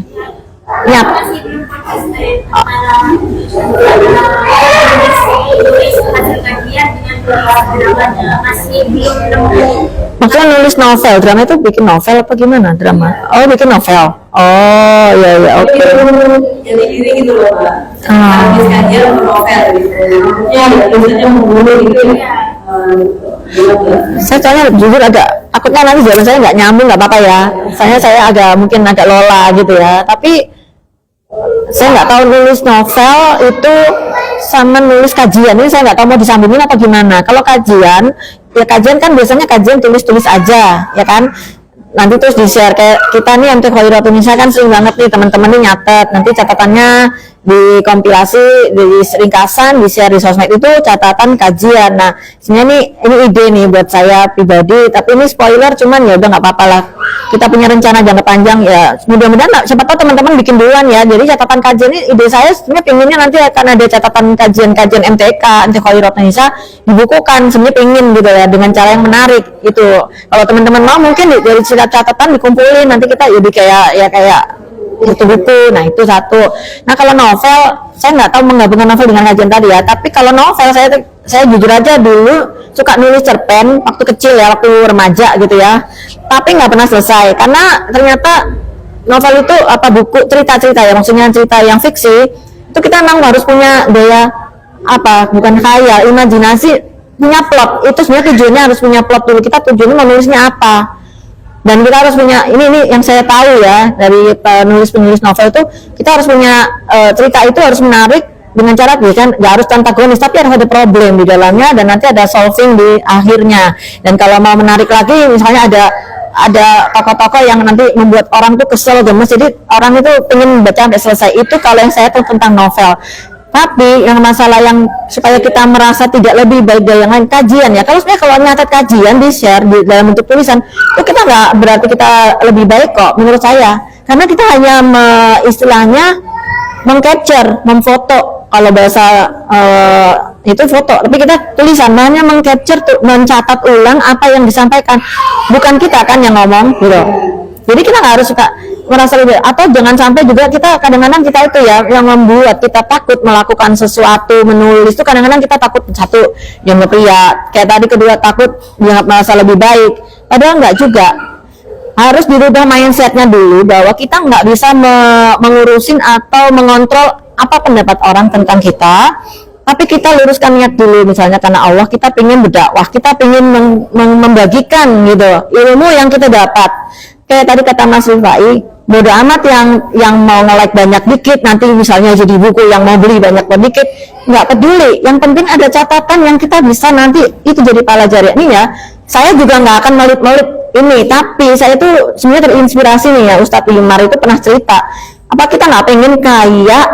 Nyat. Maksudnya nulis novel, drama itu bikin novel apa gimana drama? Oh bikin novel. Oh iya iya oke. jadi diri gitu loh Pak habis kajian novel gitu maksudnya biasanya membunuh gitu ya Saya soalnya jujur agak takutnya nanti jalan saya nggak nyambung, nggak apa-apa ya. Saya agak mungkin agak lola gitu ya. Tapi saya nggak tahu nulis novel itu sama nulis kajian ini saya nggak tahu mau disambungin apa gimana. Kalau kajian, ya kajian kan biasanya kajian tulis-tulis aja, ya kan? Nanti terus di-share kayak kita nih untuk Khairatul Nisa kan sering banget nih teman-teman nih nyatet, nanti catatannya dikompilasi, di ringkasan, di-share di sosmed itu catatan kajian. Nah, sebenarnya ini ide nih buat saya pribadi, tapi ini spoiler cuman ya udah nggak apa-apa lah. Kita punya rencana jangka panjang ya, mudah-mudahan siapa tahu teman-teman bikin duluan ya. Jadi catatan kajian ini ide saya sebenarnya pengennya nanti akan ada catatan kajian MTK, anti Khairatul Nisa dibukukan, sebenarnya pengen gitu ya dengan cara yang menarik itu. Kalau teman-teman mau mungkin dari catatan dikumpulin nanti kita jadi kayak buku-buku. Nah itu satu. Nah kalau novel saya nggak tahu menggabungkan novel dengan kajian tadi ya, tapi kalau novel saya jujur aja dulu suka nulis cerpen waktu kecil ya, waktu remaja gitu ya, tapi nggak pernah selesai karena ternyata novel itu buku cerita-cerita ya, maksudnya cerita yang fiksi itu kita memang harus punya daya bukan khayal, imajinasi, punya plot. Itu sebenarnya tujuannya harus punya plot dulu, kita tujuannya menulisnya apa. Dan kita harus punya, ini yang saya tahu ya dari penulis novel itu, kita harus punya cerita itu harus menarik dengan cara kan nggak harus antagonis, tapi harus ada problem di dalamnya dan nanti ada solving di akhirnya. Dan kalau mau menarik lagi, misalnya ada tokoh-tokoh yang nanti membuat orang tuh kesel, gemes, jadi orang itu pengen baca sampai selesai. Itu kalau yang saya tahu tentang novel. Tapi yang masalah yang supaya kita merasa tidak lebih baik dari yang lain, kajian ya. Kalau sebenarnya kalau nyatet kajian di share di dalam bentuk tulisan, itu kita nggak berarti kita lebih baik kok menurut saya. Karena kita hanya istilahnya mengcapture, memfoto. Kalau bahasa itu foto, tapi kita tulisan, hanya mengcapture, mencatat ulang apa yang disampaikan. Bukan kita kan yang ngomong gitu. Jadi kita nggak harus suka merasa lebih, atau jangan sampai juga kita kadang-kadang kita itu ya yang membuat kita takut melakukan sesuatu, menulis itu kadang-kadang kita takut satu yang ngepriat, kayak tadi, kedua takut dia merasa lebih baik, padahal nggak juga. Harus dirubah mindsetnya dulu bahwa kita nggak bisa mengurusin atau mengontrol apa pendapat orang tentang kita, tapi kita luruskan niat dulu. Misalnya karena Allah kita pengen berdakwah, kita pengen membagikan gitu ilmu yang kita dapat. Kayak tadi kata Mas Rifai, bodo amat yang mau nge-like banyak dikit, nanti misalnya jadi buku yang mau beli banyak dikit, nggak peduli. Yang penting ada catatan yang kita bisa nanti itu jadi pelajari. Ini ya, saya juga nggak akan melit-melit ini, tapi saya itu sebenarnya terinspirasi nih ya, Ustadz Wimar itu pernah cerita, apa kita nggak pengen kayak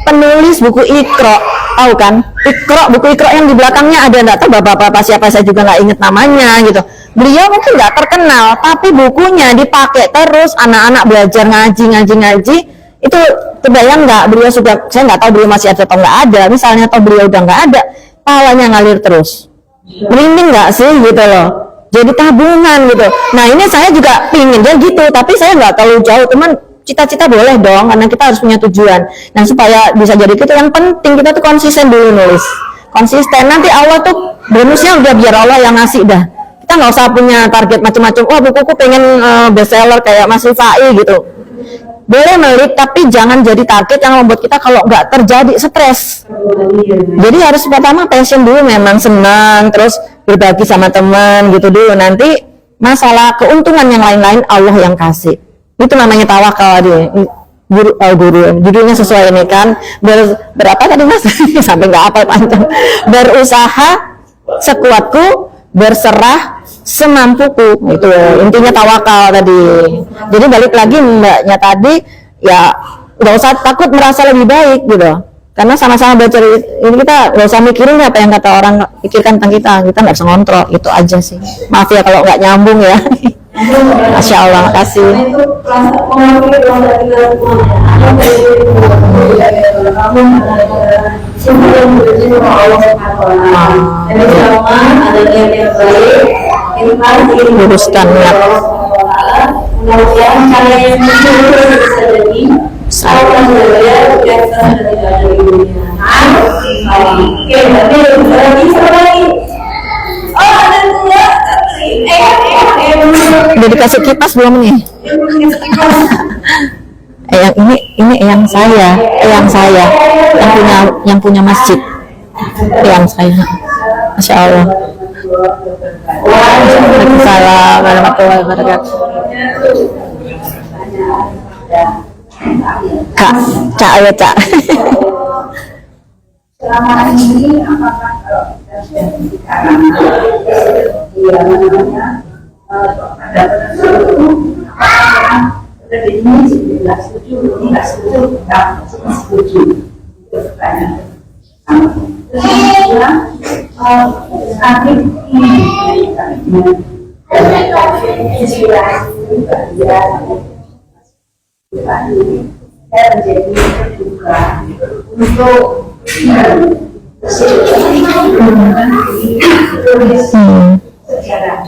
penulis buku Iqra, tahu kan? Iqra, buku Iqra yang di belakangnya ada nggak tahu bapak-bapak siapa, saya juga nggak inget namanya gitu. Beliau mungkin nggak terkenal, tapi bukunya dipakai terus, anak-anak belajar ngaji. Itu kebayang nggak beliau sudah, saya nggak tahu beliau masih ada atau nggak ada, misalnya atau beliau udah nggak ada, pahalanya ngalir terus. Merinding nggak sih gitu loh, jadi tabungan gitu. Nah ini saya juga pingin dia gitu, tapi saya nggak terlalu jauh, teman. Cita-cita boleh dong, karena kita harus punya tujuan. Nah supaya bisa jadi gitu, yang penting kita tuh konsisten dulu nulis, konsisten. Nanti Allah tuh bonusnya udah biar Allah yang ngasih dah. Kita nggak usah punya target macam-macam. Wah bukuku pengen bestseller kayak Mas Rifai gitu. Boleh melit, tapi jangan jadi target yang membuat kita kalau nggak terjadi stres. Jadi harus pertama passion dulu, memang senang, terus berbagi sama teman gitu dulu. Nanti masalah keuntungan yang lain-lain Allah yang kasih. Itu namanya tawakal dia. Guru judulnya sesuai ini kan, berapa tadi Mas? Sampai nggak apa panjang. Berusaha sekuatku, berserah semampuku, itu intinya tawakal tadi. Jadi balik lagi mbaknya tadi ya, nggak usah takut merasa lebih baik gitu, karena sama-sama belajar ini. Kita nggak usah mikirin apa yang kata orang pikirkan tentang kita nggak bisa ngontrol, itu aja sih. Maaf ya kalau nggak nyambung ya. Masya Allah, makasih. Luruskan niat. Udah dikasih kipas belum nih? Ini yang saya yang punya masjid, yang saya. Masya Allah. Waalaikumsalam warahmatullahi wabarakatuh. Kak, Cak ya Cak. Selama ini apakah kalau kita sudah sekarang dia namanya ada penentu apakah seperti ini tidak setuju, tidak setuju, tidak setuju itu pertanyaan. Terus kedua sakit ini inspirasi dia saya menjadi terbuka untuk tulis sejarah.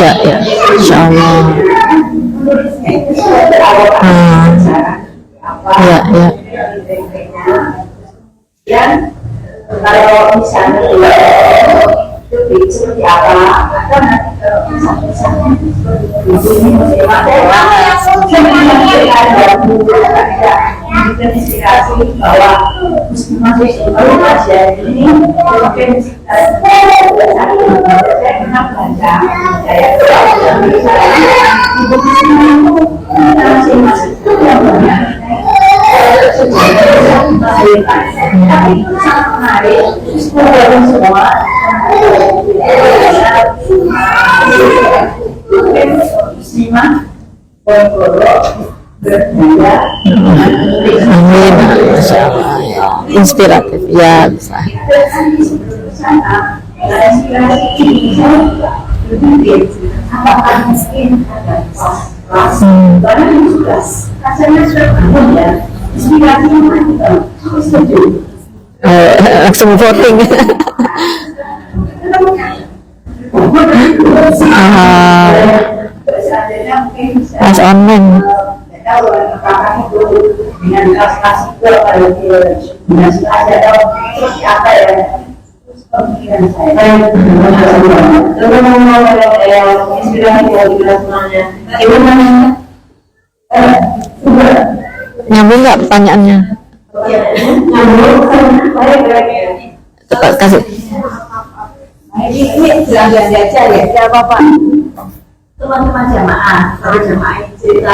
Ya, ya, insya Allah. Ya, ya. Dan kalau misalnya itu seperti apa, atau nanti kalau misalnya ini ada inspirasi bahwa baru aja ini mungkin saya pernah baca saya ibu di sini masih tapi itu sangat menarik semua muslimah berbeda. Amin, Masya Allah. Inspiratif, ya bisa. Apakah mungkin ada kelas karena itu kelas rasanya sudah ya inspirasinya mantap setuju Langsung voting. Kelas online. tahu apakah itu dengan kelas-kelas itu kalau dengan ada atau seperti apa ya pemikiran saya. Teman-teman yang inspirasi dari semuanya, gimana? Nyambung nggak pertanyaannya? Nyambung, baik. Cepat kasih. Ini jalan aja ya, tidak apa-apa. Teman-teman jamaah, kalau jamaah ini cerita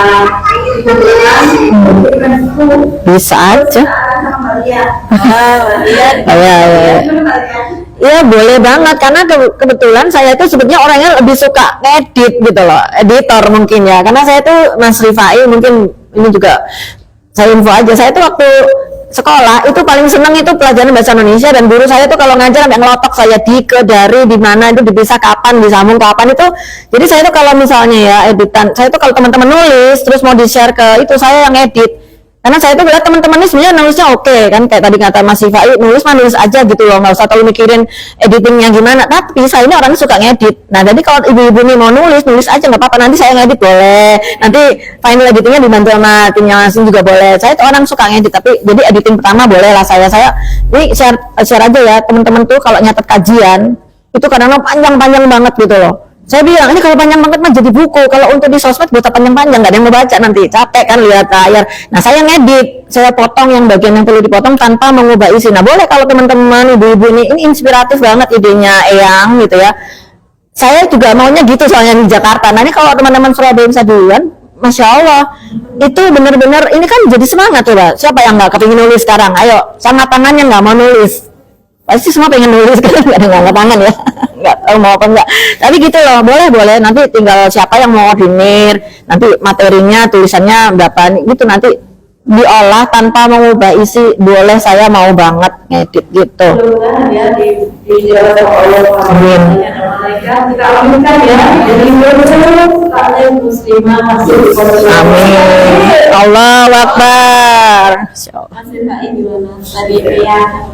Bisa aja. Ya boleh banget karena kebetulan saya itu sebetulnya orangnya lebih suka edit gitu loh, editor mungkin ya. Karena saya tuh Mas Rifai mungkin ini juga saya info aja. Saya tuh waktu sekolah itu paling seneng itu pelajaran bahasa Indonesia dan guru saya tuh kalau ngajar sampai ngelotok saya dari di mana itu dipisah kapan disambung kapan itu. Jadi saya tuh kalau misalnya ya editan, saya tuh kalau teman-teman nulis terus mau di-share ke itu saya yang edit. Karena saya tuh lihat teman-teman ini sebenarnya nulisnya oke kan, kayak tadi kata Mas Sifai, nulis aja gitu loh, nggak usah terlalu mikirin editingnya gimana. Tapi saya ini orangnya suka ngedit. Nah jadi kalau ibu-ibu ini mau nulis aja nggak apa-apa, nanti saya ngedit boleh. Nanti final editingnya dibantu sama timnya langsung juga boleh. Saya tuh orang suka ngedit, tapi jadi editing pertama boleh lah saya ini share aja ya teman-teman tuh kalau nyatet kajian itu kadang-kadang panjang-panjang banget gitu loh. Saya bilang ini kalau panjang banget mah jadi buku, kalau untuk di sosmed buat panjang-panjang nggak ada yang mau baca, nanti capek kan lihat layar. Nah saya ngedit, saya potong yang bagian yang perlu dipotong tanpa mengubah isi. Nah boleh kalau teman-teman ibu-ibu ini inspiratif banget idenya Eyang gitu ya. Saya juga maunya gitu soalnya di Jakarta. Nah ini kalau teman-teman Surabaya bisa duluan, Masya Allah itu benar-benar ini kan jadi semangat coba. Siapa yang nggak kepingin nulis sekarang? Ayo, sangat tangannya nggak mau nulis. Pasti semua pengen nulis kan, nggak ada ngangkat tangan ya, nggak tahu mau apa enggak. Tapi gitu loh, boleh nanti tinggal siapa yang mau ordinir, nanti materinya tulisannya berapa nih gitu nanti diolah tanpa mengubah isi, boleh, saya mau banget ngedit gitu. Mudah-mudahan ya di jalan Allah. Amin. Kita aminkan ya. Jadi taklim muslimah masih Amin. Allahu Akbar. Mas Rifai gimana? Tadi ya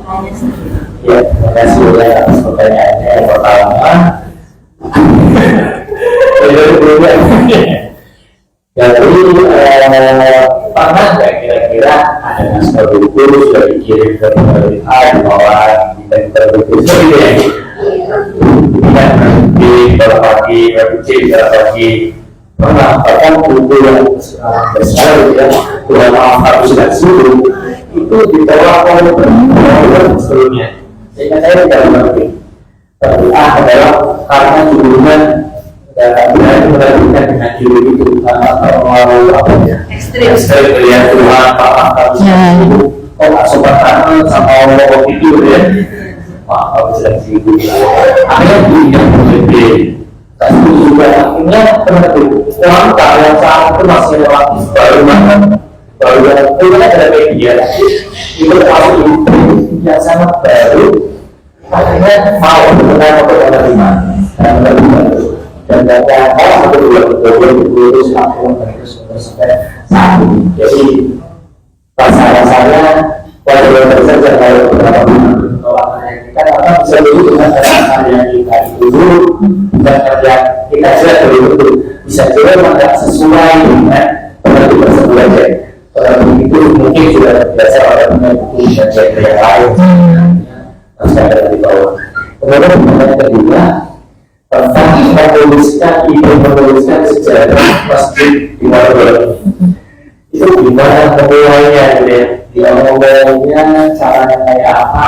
Ya, terima kasih ya atas pertanyaannya. Yang pertama, pernah nggak kira-kira ada naskah buku sudah dikirim ke pemerintah di bawah di buku ya? Di berbagi pernah bahkan buku yang besar ya, Tuhan maaf harus dan suruh itu ditolak oleh sebelumnya. Sehingga saya tidak mengerti. Tapi adalah karena hubungan berani melakukan dengan diri itu mau apa ya? Ekstrim melihat Tuhan, Pak itu kok nggak sopan banget sama orang itu ya? Pak kalau bisa gitu. Akhirnya dia berbeda. Tapi juga akhirnya penentu wanita yang saat itu masih relatif baru banget. Baru itu kan ada media itu tahu yang sangat baru. Akhirnya mau mengenai penerima dan ternyata betul-betul sampai saat ini. Jadi rasanya wajar saja kalau beberapa kita bisa dulu dengan cara yang kita itu dan kerja kita juga betul bisa juga tidak sesuai dengan peneliti tersebut aja. Peneliti itu mungkin sudah biasa pada peneliti dan genre yang lain. Saya di bawah. Kemudian yang kedua, tentang menuliskan sejarah masjid di Maroko. Itu gimana memulainya, gitu ya? Dia memulainya caranya kayak apa?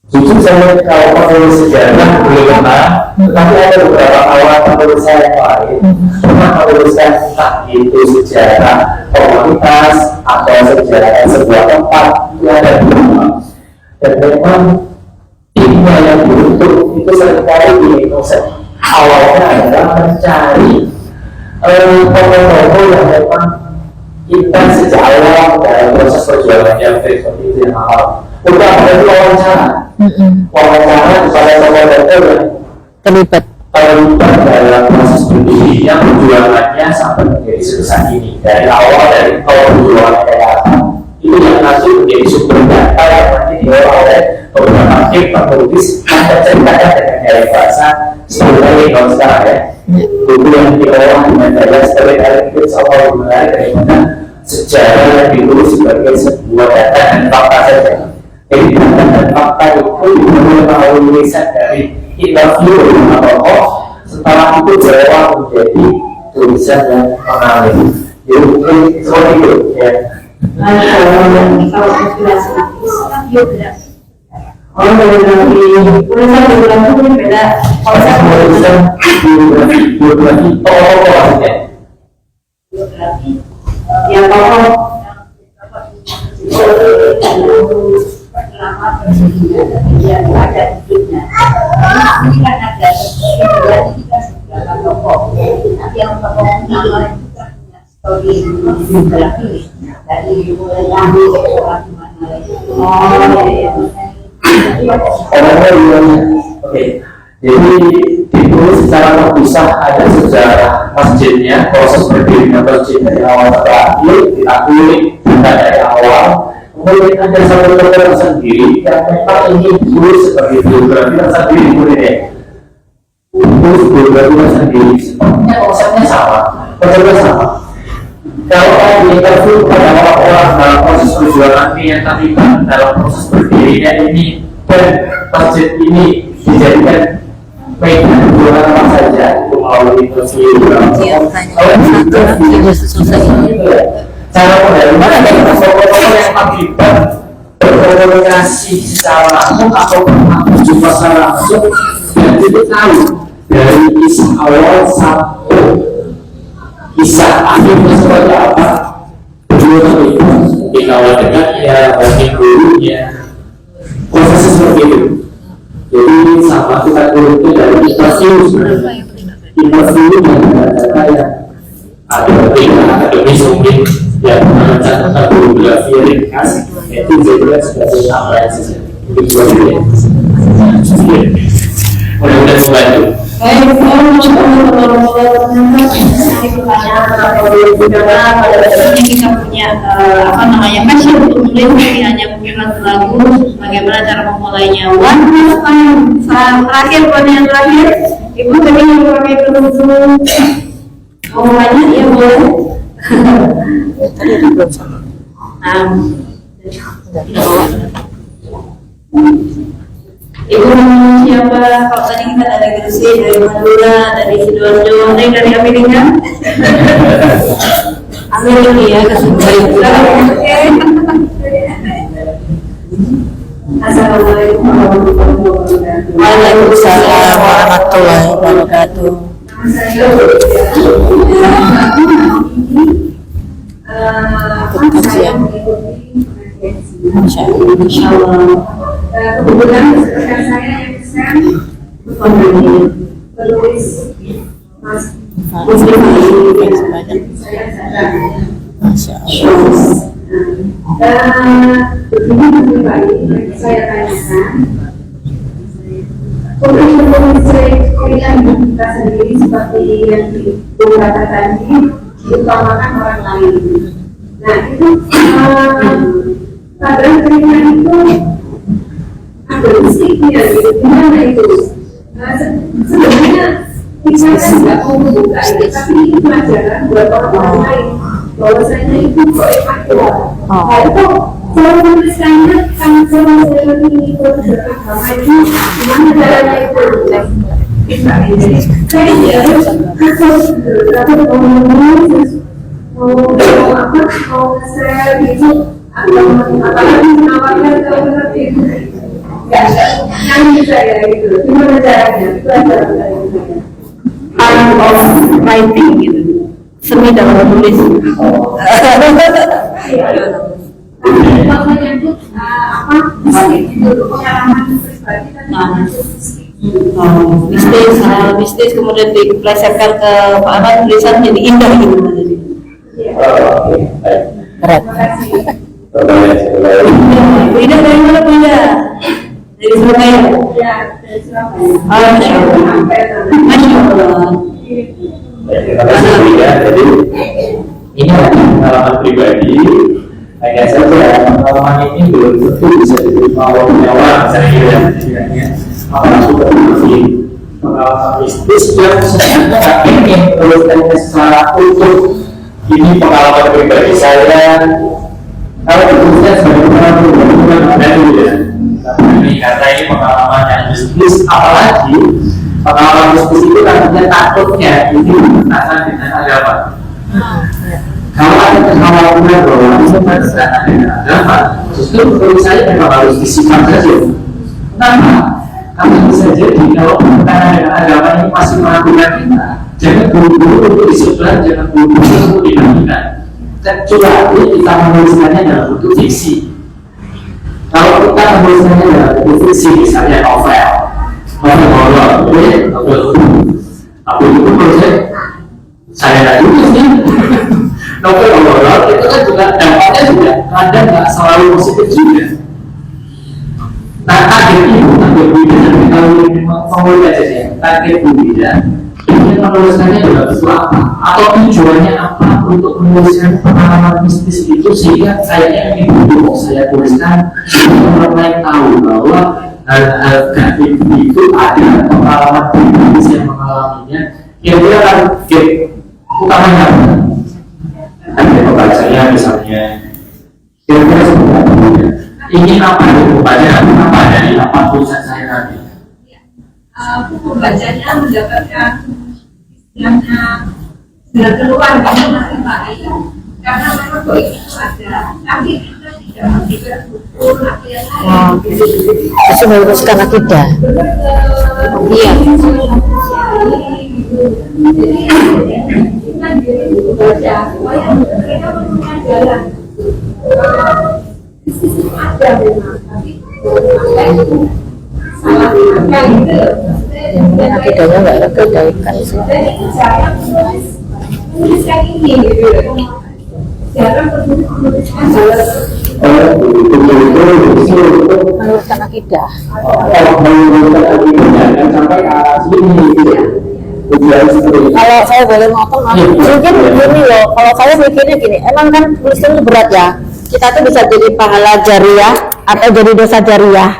Jujur saya kalau menulis sejarah belum pernah, tetapi ada beberapa awal penulis saya yang lain pernah menuliskan entah itu sejarah komunitas atau sejarah sebuah tempat itu ada di rumah. Dan memang ini yang beruntung itu seringkali di Indonesia awalnya adalah mencari tokoh-tokoh yang memang kita sejak awal dalam proses perjuangan yang seperti itu yang awal bukan ada wawancara kepada tokoh-tokoh yang terlibat dalam proses berdirinya perjuangannya sampai menjadi sebesar ini dari awal dari perjuangan kayak apa itu yang nanti menjadi sumber data yang nanti diolah oleh beberapa tim penulis yang terceritakan dengan gaya bahasa seperti kalau sekarang ya buku yang diolah dengan gaya seperti dari itu soal menarik daripada sejarah yang ditulis sebagai sebuah data dan fakta saja. Jadi data dan fakta itu melalui riset dari interview atau setelah itu diolah menjadi tulisan yang mengalir. Jadi mungkin seperti itu ya. Kalau inspirasi biografi. Oh, biografi. Tulisan biografi ini beda. Kalau saya tulisan biografi tokoh maksudnya. Biografi. Yang tokoh. Lama yang ada hidupnya. Ini kan ada biografi kita sebagai tokoh. Nanti yang tokoh nama kita punya story biografi. Dari mulai lahir orang mana lagi. Oke, jadi ditulis secara terpisah ada sejarah masjidnya, proses berdirinya masjid dari awal sampai akhir, kita kulik data dari awal. Kemudian ada satu tokoh tersendiri yang memang ini ditulis sebagai biografi tersendiri, kemudian ya, ditulis biografi tersendiri. Sebenarnya konsepnya sama, konsepnya sama. Kalau kita interview pada orang-orang dalam proses perjuangan ini yang terlibat dalam proses berdirinya ini dan masjid ini dijadikan media perjuangan apa saja untuk melalui interview cara bagaimana dari tokoh-tokoh yang terlibat berkomunikasi secara langsung atau berjumpa secara langsung dan itu tahu dari isi awal sampai kisah akhirnya seperti apa perjuangan itu dikawal dengannya, bagi gurunya prosesnya seperti itu. Jadi sama kita guru itu dari interview yang data yang ada tingkat akademis mungkin yang mencatatkan biografi ringkas itu juga sebagai tambahan saja itu juga ya. Mudah-mudahan membantu. Baik, saya kita punya passion untuk menulis hanya mungkin lagu bagaimana cara memulainya. Terakhir pertanyaan terakhir, Ibu tadi yang pakai kerudung mau banyak ya boleh. Ibu siapa? Kalau tadi kita ada Gresik, dari Madura, dari Sidoarjo, dari Amerika. Amerika ya, Assalamualaikum. Waalaikumsalam warahmatullahi wabarakatuh. Kajian. Masya Allah. Kebetulan rekan saya yang pesan penulis Mas Masya Allah. begini pribadi saya tanyakan untuk menulis pilihan kita sendiri seperti yang dikatakan tadi diutamakan orang lain. Nah itu kadang pilihan itu ada musiknya gitu, gimana itu? Sebenarnya kita kan nggak mau membuka itu, tapi ini pelajaran buat orang lain bahwasanya itu proaktif. Nah itu cara menuliskannya sangat seperti ini beragama ini gimana caranya itu? Jadi saya harus mau share itu apalagi menawarkan ke itu yang bisa ya gitu. Gimana caranya? Itu adalah Art of writing gitu. Seni dalam menulis. menyebut pengalaman pribadi dan Mistis kemudian diplesetkan ke tulisan jadi indah gitu jadi. Oke, baik. Berat. Indah dari mana Bunda? Dari Surabaya. dari Surabaya. Masya Allah. Masya Allah. Terima kasih Bunda. Jadi ini adalah pengalaman pribadi. Hanya saja pengalaman ini belum tentu bisa diterima oleh orang saya kira. Apakah sudah masih pengalaman mistis yang sebenarnya nggak ingin menuliskannya secara utuh. Ini pengalaman pribadi saya. Kalau dituliskan sebagai pengalaman pribadi bukan ada dulu ya. Ini karena ini pengalaman yang mistis, apalagi pengalaman mistis itu artinya takutnya ini bertentangan dengan agama. Kalau ada kekhawatiran bahwa ini bertentangan dengan agama, justru menurut saya memang harus disimak saja. Kenapa? Karena bisa jadi kalau bertentangan dengan agama ini masih meragukan kita, jangan buru-buru untuk disebelah, jangan buru-buru untuk dibagikan. Kecuali kita menuliskannya dalam bentuk fiksi. Kalau kita menuliskannya dalam bentuk fiksi, misalnya novel horor, apa itu menurut saya nggak tulis nih. Novel horor itu kan juga dampaknya juga kadang nggak selalu positif juga. Nah, target ibu dan kita memulai aja sih. Target ibu dan ingin menuliskannya dalam bentuk apa? Atau tujuannya apa untuk menuliskan pengalaman mistis itu sehingga saya ingin untuk saya tuliskan supaya orang lain tahu bahwa hal-hal gaib itu ada pengalaman pribadi yang mengalaminya. Kira-kira target utamanya apa? Ada pembacanya misalnya. Kira-kira seperti apa? Ingin apa dari pembacaan? Apa dari apa tulisan saya tadi? Pembacanya mendapatkan istilahnya sudah keluar dari materi karena memang goib itu ada, tapi kita tidak memberikan ukur apa yang lain. Itu meluruskan akidah. Iya. Jadi kita diri baca supaya mereka menemukan jalan. Bisnis itu ada memang, tapi salah pakai gitu. Yang akidahnya nggak ada kebaikan sih. Jadi jarang menuliskan ini gitu. Jarang menuliskan Meluruskan akidah. Kalau saya boleh motong, mungkin gini loh. Kalau saya mikirnya gini, emang kan tulisan itu berat ya. Kita tuh bisa jadi pahala jariah atau jadi dosa jariah.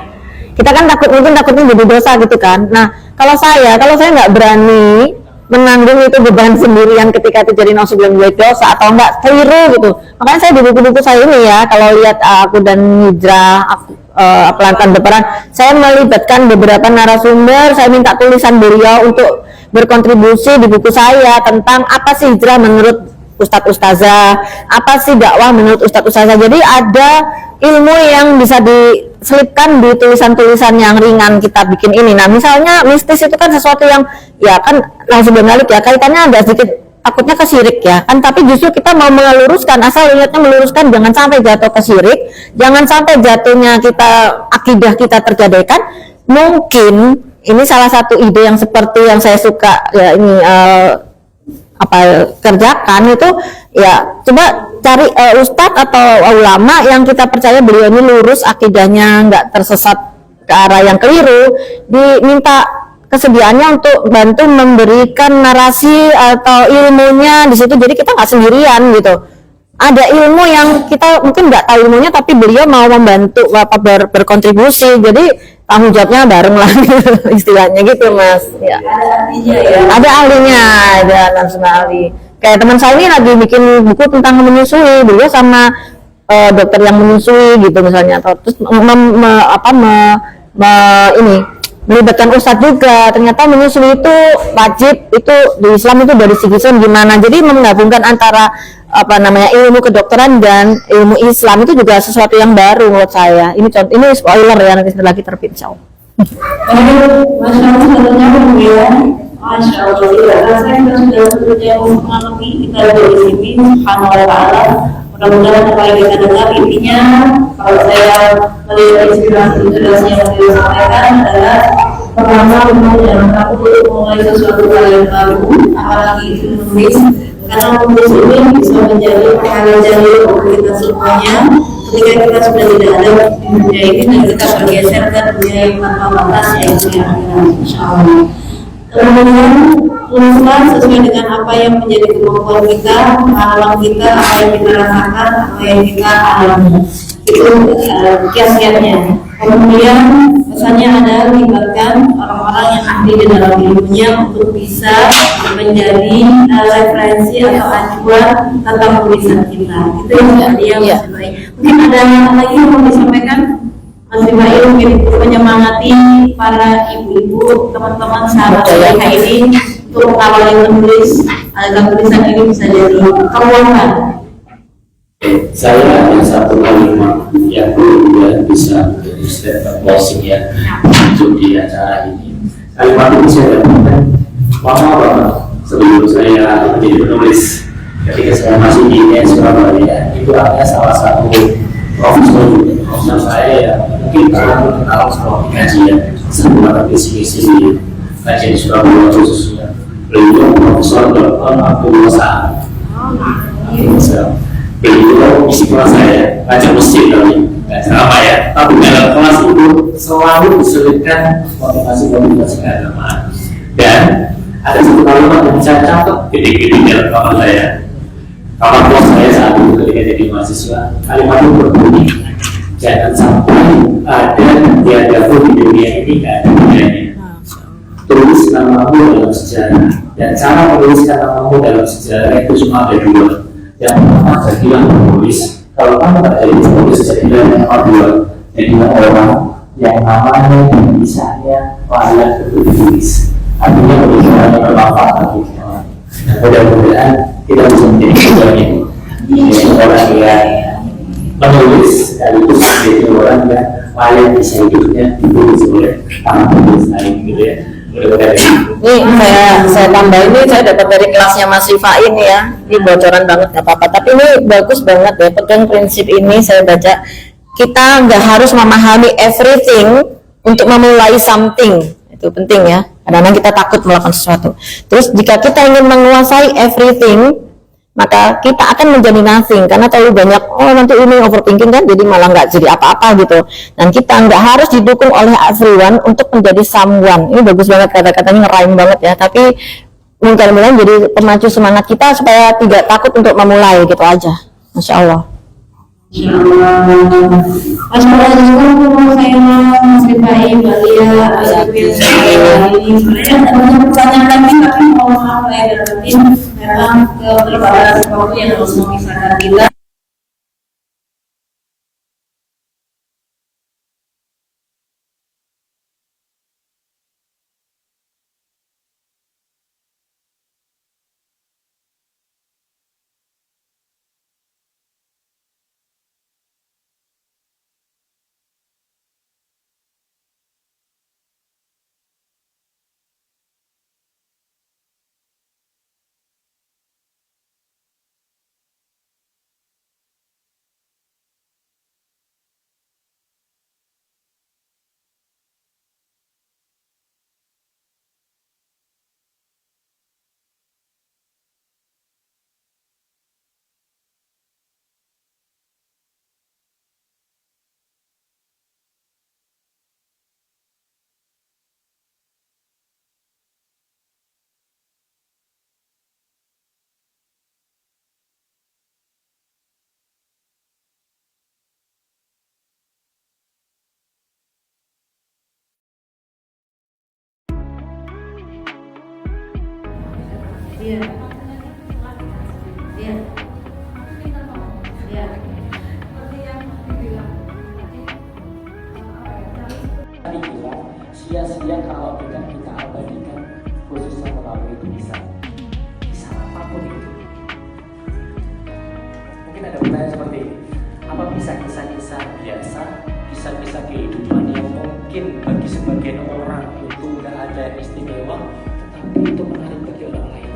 Kita kan takutnya jadi dosa gitu kan. Nah, kalau saya nggak berani menanggung itu beban sendirian ketika itu jadi nauzubillah dosa atau enggak keliru gitu. Makanya saya di buku-buku saya ini ya, kalau lihat aku dan Hijrah, pelantan berperan, saya melibatkan beberapa narasumber, saya minta tulisan beliau untuk berkontribusi di buku saya tentang apa sih hijrah menurut Ustadz Ustazah, apa sih dakwah menurut Ustadz Ustazah. Jadi ada ilmu yang bisa selipkan di tulisan-tulisan yang ringan kita bikin ini. Nah, misalnya mistis itu kan sesuatu yang ya kan langsung balik ya, kaitannya agak sedikit takutnya ke syirik ya kan, tapi justru kita mau meluruskan, asal niatnya meluruskan, jangan sampai jatuh ke syirik, jangan sampai jatuhnya kita akidah kita tergadaikan. Mungkin ini salah satu ide yang seperti yang saya suka ya ini kerjakan itu ya, coba cari ustadz atau ulama yang kita percaya beliau ini lurus akidahnya, nggak tersesat ke arah yang keliru, diminta kesediaannya untuk bantu memberikan narasi atau ilmunya di situ, jadi kita nggak sendirian gitu. Ada ilmu yang kita mungkin nggak tahu ilmunya, tapi beliau mau membantu berkontribusi, jadi tanggung jawabnya bareng lah istilahnya gitu mas ya. Ada ahlinya, ada langsung ahli. Kayak teman saya ini lagi bikin buku tentang menyusui, beliau sama dokter yang menyusui gitu misalnya, atau terus ini melibatkan ustadz juga. Ternyata menyusui itu wajib, itu di Islam itu dari segi Islam gimana, jadi menggabungkan antara ilmu kedokteran dan ilmu Islam itu juga sesuatu yang baru menurut saya. Ini contoh, ini spoiler ya, nanti setelah lagi terbit insya Allah. Masya Allah, tentunya kemudian Masya Allah, saya sudah bekerja untuk mengerti kita dari sini, subhanahu wa ta'ala. Mudah-mudahan apa yang kita dengar intinya, kalau saya melihat inspirasi yang beliau sampaikan adalah pertama, jangan takut untuk memulai sesuatu hal yang baru, apalagi itu menulis, karena menulis ini bisa menjadi pahala jari untuk kita semuanya. Ketika kita sudah tidak ada di dunia ini dan kita bergeser ke dunia yang tanpa batas, yaitu yang akhirat, insya Allah. Kemudian tuliskan sesuai dengan apa yang menjadi kemampuan kita, pengalaman kita, apa yang kita rasakan, apa yang kita alami. Itu kiat-kiatnya. Kemudian pesannya adalah libatkan orang-orang yang ahli di dalam ilmunya untuk bisa menjadi referensi atau acuan tentang tulisan kita. Itu yang dia masih baik. Mungkin ada lagi yang mau disampaikan? Mas Ibrahim mungkin menyemangati para ibu-ibu, teman-teman sahabat mereka ini untuk mengawali menulis agar tulisan ini bisa jadi kekuatan. Saya ada satu kalimat yang kemudian bisa menjadi statement closing ya untuk di acara ini. Kalimat ini saya dapatkan lama banget sebelum saya menjadi penulis. Ketika saya masih di Surabaya, itu ada salah satu profesor saya yang mungkin pernah kenal sekolah kajian sebuah visi-visi di kajian Surabaya khususnya. Beliau Profesor Dr. Abdul Sa'ad. Beliau isi kelas saya ngajar mesin kali, ngajar apa ya? Tapi dalam kelas itu selalu diselipkan motivasi keagamaan. Dan ada satu kalimat yang saya catat gede-gede dalam kamar saya. Kamar kos saya saat itu ketika jadi mahasiswa, kalimat itu berbunyi, jangan sampai ada tiada pun di dunia ini tidak ada gunanya. Tulis namamu dalam sejarah, dan cara menuliskan namamu dalam sejarah itu cuma ada dua. Yang pertama, jadilah penulis. Kalau kamu tak jadi penulis, jadilah yang kedua, jadilah orang yang namanya dan bisanya layak untuk ditulis. Artinya penulisan yang bermanfaat bagi orang. Mudah-mudahan kita bisa menjadi sebagai orang yang menulis sekaligus menjadi orang yang layak bisa hidupnya ditulis oleh tangan penulis lain gitu ya. Ini saya tambah, ini saya dapat dari kelasnya Mas Rifa ini ya, ini bocoran banget nggak apa-apa, tapi ini bagus banget ya, pegang prinsip ini. Saya baca, kita nggak harus memahami everything untuk memulai something, itu penting ya. Kadang-kadang kita takut melakukan sesuatu. Terus jika kita ingin menguasai everything, maka kita akan menjadi nothing, karena terlalu banyak nanti ini overthinking kan, jadi malah nggak jadi apa-apa gitu. Dan kita nggak harus didukung oleh everyone untuk menjadi someone. Ini bagus banget kata-katanya, ngerime banget ya, tapi mudah-mudahan jadi pemacu semangat kita supaya tidak takut untuk memulai gitu aja. Masya Allah. Masya Allah, juga saya Mas Ibrahim, Balia, ini sebenarnya ada banyak pertanyaan lagi, tapi mohon maaf saya dapetin memang keterbatasan waktu yang harus memisahkan kita. Iya. Iya. Iya. Tadi bilang sia-sia kalau kita abadikan khususnya melalui tulisan apapun itu. Mungkin ada pertanyaan seperti ini, apa bisa kisah-kisah biasa, kisah-kisah kehidupan yang mungkin bagi sebagian orang itu nggak ada yang istimewa, tetapi itu menarik bagi orang lain?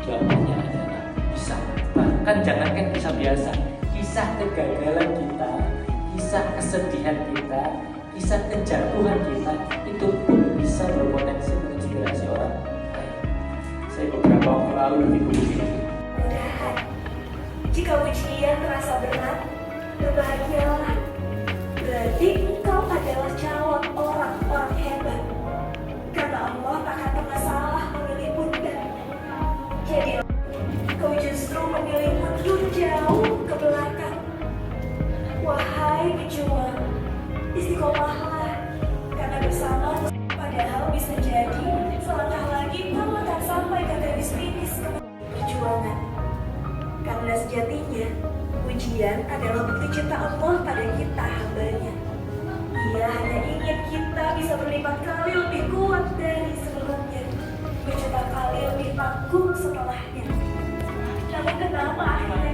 Jawabannya adalah bisa. Bahkan jangankan kisah biasa, kisah kegagalan kita, kisah kesedihan kita, kisah kejatuhan kita, itu pun bisa berpotensi menginspirasi orang lain. Saya beberapa waktu lalu di buku ini. Mudahan, jika ujian terasa berat, berbahagialah. Berarti engkau adalah calon orang-orang hebat. Karena Allah tak akan pernah salah memilih bunda. Jadi, kau justru memilih mundur jauh ke belakang. Wahai pejuang, istiqomahlah. Karena bersama, padahal bisa jadi selangkah lagi kau akan sampai ke garis finish perjuangan. Karena sejatinya, ujian adalah bukti cinta Allah pada kita hambanya. Ia hanya ingin kita bisa berlipat kali lebih kuat dari sebelumnya, berjuta kali lebih tangguh setelahnya. Namun kenapa akhirnya